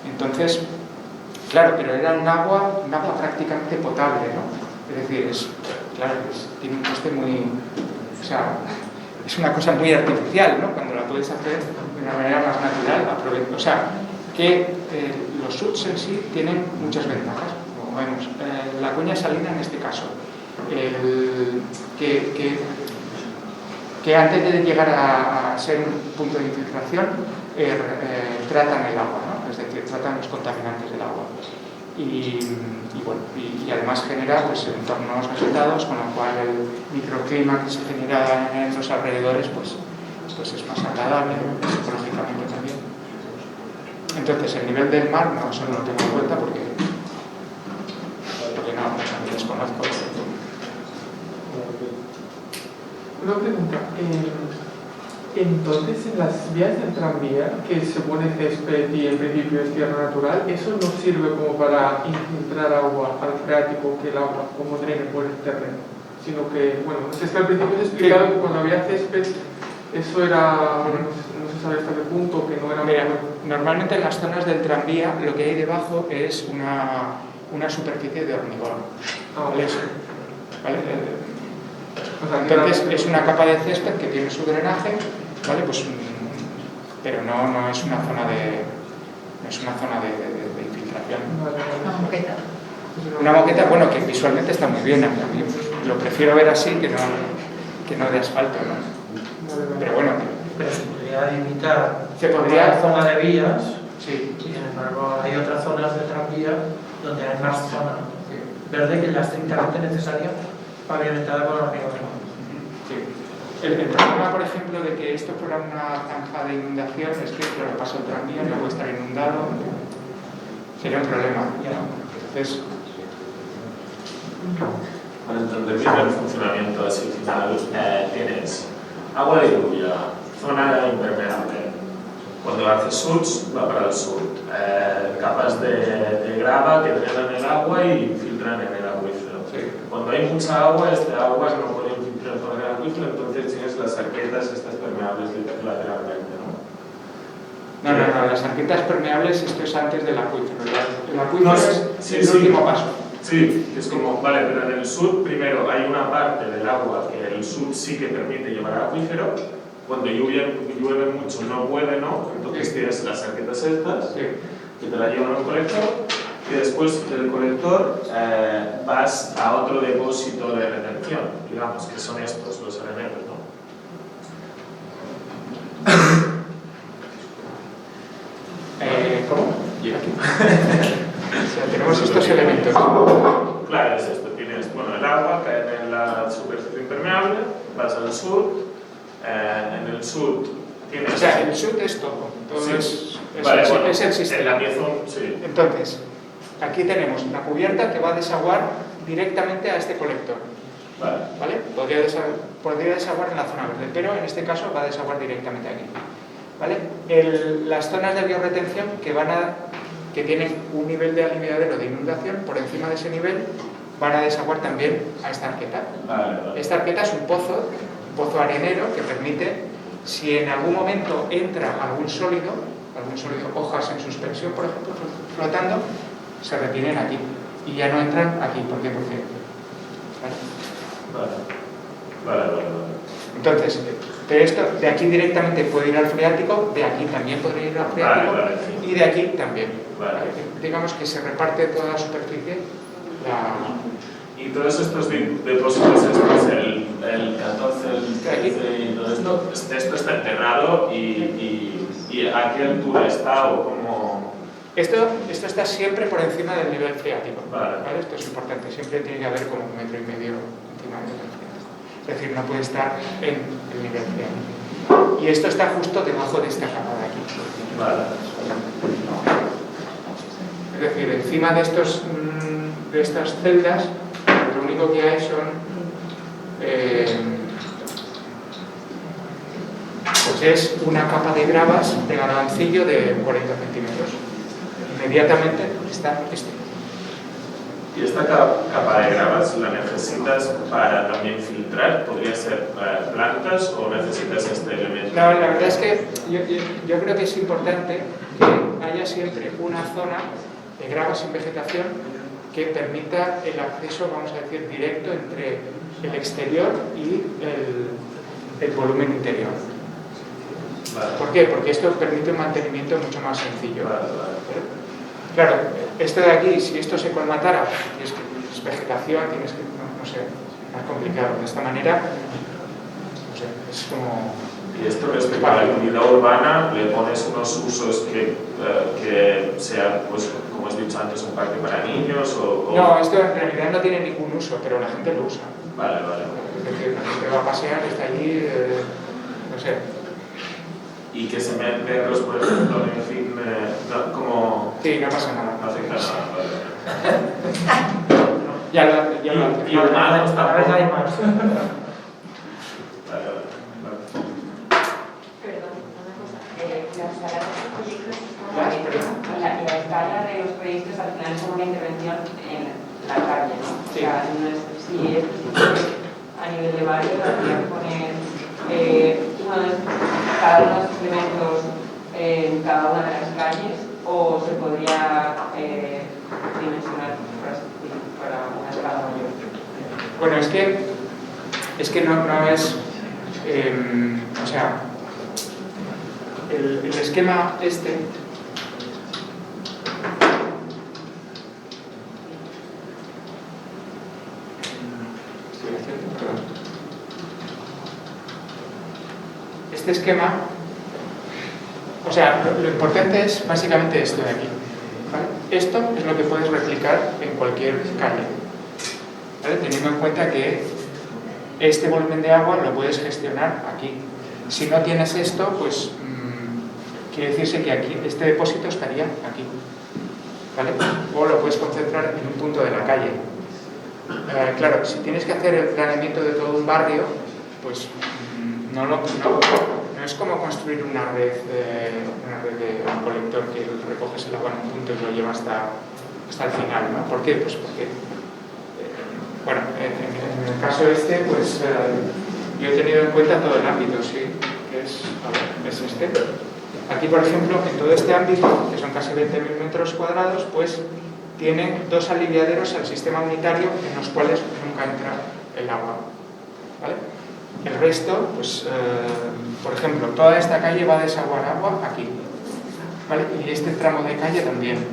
Entonces, claro, pero era un agua prácticamente potable, ¿no? Es decir, tiene un coste muy... O sea, es una cosa muy artificial, ¿no? Cuando la puedes hacer de una manera más natural. O sea, que los SUTs en sí tienen muchas ventajas, como vemos. La cuña salina en este caso, que antes de llegar a ser un punto de infiltración, tratan el agua, ¿no? Es decir, tratan los contaminantes del agua. Y además genera pues, entornos agitados, con lo cual el microclima que se genera en los alrededores pues es más agradable, psicológicamente también. Entonces, el nivel del mar no lo tengo en cuenta porque no desconozco. Una pregunta. Entonces, en las vías del tranvía, que se pone césped y en principio es tierra natural, ¿eso no sirve como para infiltrar agua al freático, que el agua como drene por el terreno? Sino que, bueno, no sé, es que al principio se explicado que cuando había césped, eso era, no se sabe hasta qué punto, que no era... Mira, normalmente en las zonas del tranvía lo que hay debajo es una superficie de hormigón. ¿Vale? Entonces es una capa de césped que tiene su drenaje, ¿vale? Pues, pero no es una zona de infiltración. Una moqueta. Una moqueta, bueno, que visualmente está muy bien. A mí lo prefiero ver así que no de asfalto, ¿no? Pero bueno. Pero se podría limitar la zona de vías, sí. Y sin embargo hay otras zonas de tranvía donde hay más zona verde que ya es estrictamente necesaria pavimentada con hormigón. Sí. El problema, por ejemplo, de que esto fuera una zanja de inundación es que, claro, pasa el tranvía, luego estar inundado, sería un problema. Entonces, para entender bien el funcionamiento así final, tienes agua de lluvia, zona impermeable. Cuando haces SUTs va para el SUT. Capas de grava que drenan el agua y filtran en el acuífero. sí. Cuando hay mucha agua, esta agua no puede infiltrar por el acuífero, entonces tienes las arquetas estas permeables lateralmente, ¿no? No, las arquetas permeables, esto es antes del acuífero. El acuífero es el último paso. Sí, es como, vale, pero en el SUT primero hay una parte del agua que el SUT sí que permite llevar al acuífero. Cuando llueve mucho no puede, ¿no? Entonces tienes las arquetas estas, que te la llevan a un colector, y después del colector vas a otro depósito de retención, digamos, que son estos los elementos, ¿no? ¿Cómo? Aquí. O sea, tenemos estos elementos. Claro, es esto. Tienes, bueno, el agua cae en la superficie impermeable, vas al SUT, en el SUT tienes... O sea, el SUT es todo. Sí. Vale, es el sistema. Sí. Entonces, aquí tenemos la cubierta que va a desaguar directamente a este colector. ¿Vale? Podría desaguar en la zona verde, pero en este caso va a desaguar directamente aquí. ¿Vale? Las zonas de biorretención que tienen un nivel de aliviadero de inundación por encima de ese nivel van a desaguar también a esta arqueta. Vale. Esta arqueta es un pozo arenero que permite, si en algún momento entra algún sólido, hojas en suspensión, por ejemplo, flotando, se retienen aquí y ya no entran aquí. ¿Por qué? Porque... Vale. Entonces, de aquí directamente puede ir al freático, de aquí también podría ir al freático y de aquí también. Digamos que se reparte toda la superficie. Y todos estos depósitos, el 14, el 13 y todo esto está enterrado y ¿Y a qué altura está o cómo? Esto está siempre por encima del nivel freático. Vale. Esto es importante, siempre tiene que haber como 1,5 metros encima del nivel freático. Es decir, no puede estar en el nivel freático. Y esto está justo debajo de esta capa de aquí. Vale. Es decir, encima de estas celdas, lo único que hay son pues es una capa de gravas de garbancillo de 40 centímetros. Inmediatamente está este. ¿Y esta capa de gravas la necesitas para también filtrar? ¿Podría ser plantas o necesitas este elemento? No, la verdad es que yo creo que es importante que haya siempre una zona de gravas en vegetación que permita el acceso, vamos a decir, directo entre el exterior y el volumen interior. Vale. ¿Por qué? Porque esto permite un mantenimiento mucho más sencillo. Vale. Claro, esto de aquí, si esto se colmatara, es vegetación, tienes que, no sé, más complicado. De esta manera, no sé, es como... Y esto respecto a la comunidad urbana, le pones unos usos que sean, pues, como has dicho antes, un parque para niños o... No, esto en realidad no tiene ningún uso, pero la gente lo usa. Vale. Es decir, la gente va a pasear, está allí, no sé. Y que se metan perros, por ejemplo, en fin, no, como... Sí, no pasa nada. No afecta nada, vale. Ya lo hace. Y humanos Cada vez hay tampoco. más. Vale. Perdón, una cosa. Las escalas de los proyectos la escala de los proyectos al final es como una intervención en la calle, ¿no? Sí. O sea, no es, si es a nivel de barrio, habría que poner cada uno de los elementos en cada una de las calles, o se podría dimensionar para una escala mayor. Bueno, es que no es... o sea, el esquema este... Estoy haciendo, perdón. Este esquema... O sea, lo importante es básicamente esto de aquí. ¿Vale? Esto es lo que puedes replicar en cualquier calle. ¿Vale? Teniendo en cuenta que este volumen de agua lo puedes gestionar aquí. Si no tienes esto, pues quiere decirse que aquí este depósito estaría aquí. ¿Vale? O lo puedes concentrar en un punto de la calle. Claro, si tienes que hacer el planeamiento de todo un barrio, pues no es como construir una red de un colector que recoges el agua en un punto y lo lleva hasta el final, ¿no? ¿Por qué? Pues porque bueno, en el caso este, pues yo he tenido en cuenta todo el ámbito, sí, que es este. Aquí, por ejemplo, en todo este ámbito, que son casi 20.000 metros cuadrados, pues tiene 2 aliviaderos al sistema unitario en los cuales nunca entra el agua, ¿vale? El resto, pues, por ejemplo, toda esta calle va a desaguar agua aquí, ¿vale? Y este tramo de calle también.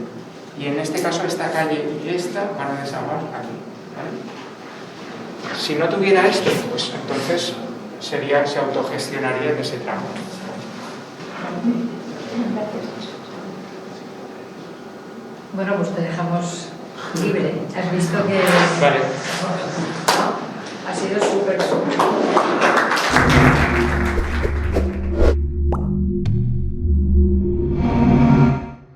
Y en este caso, esta calle y esta van a desaguar aquí, ¿vale? Si no tuviera esto, pues entonces se autogestionaría en ese tramo. Bueno, pues te dejamos libre. Has visto que Vale. ha sido súper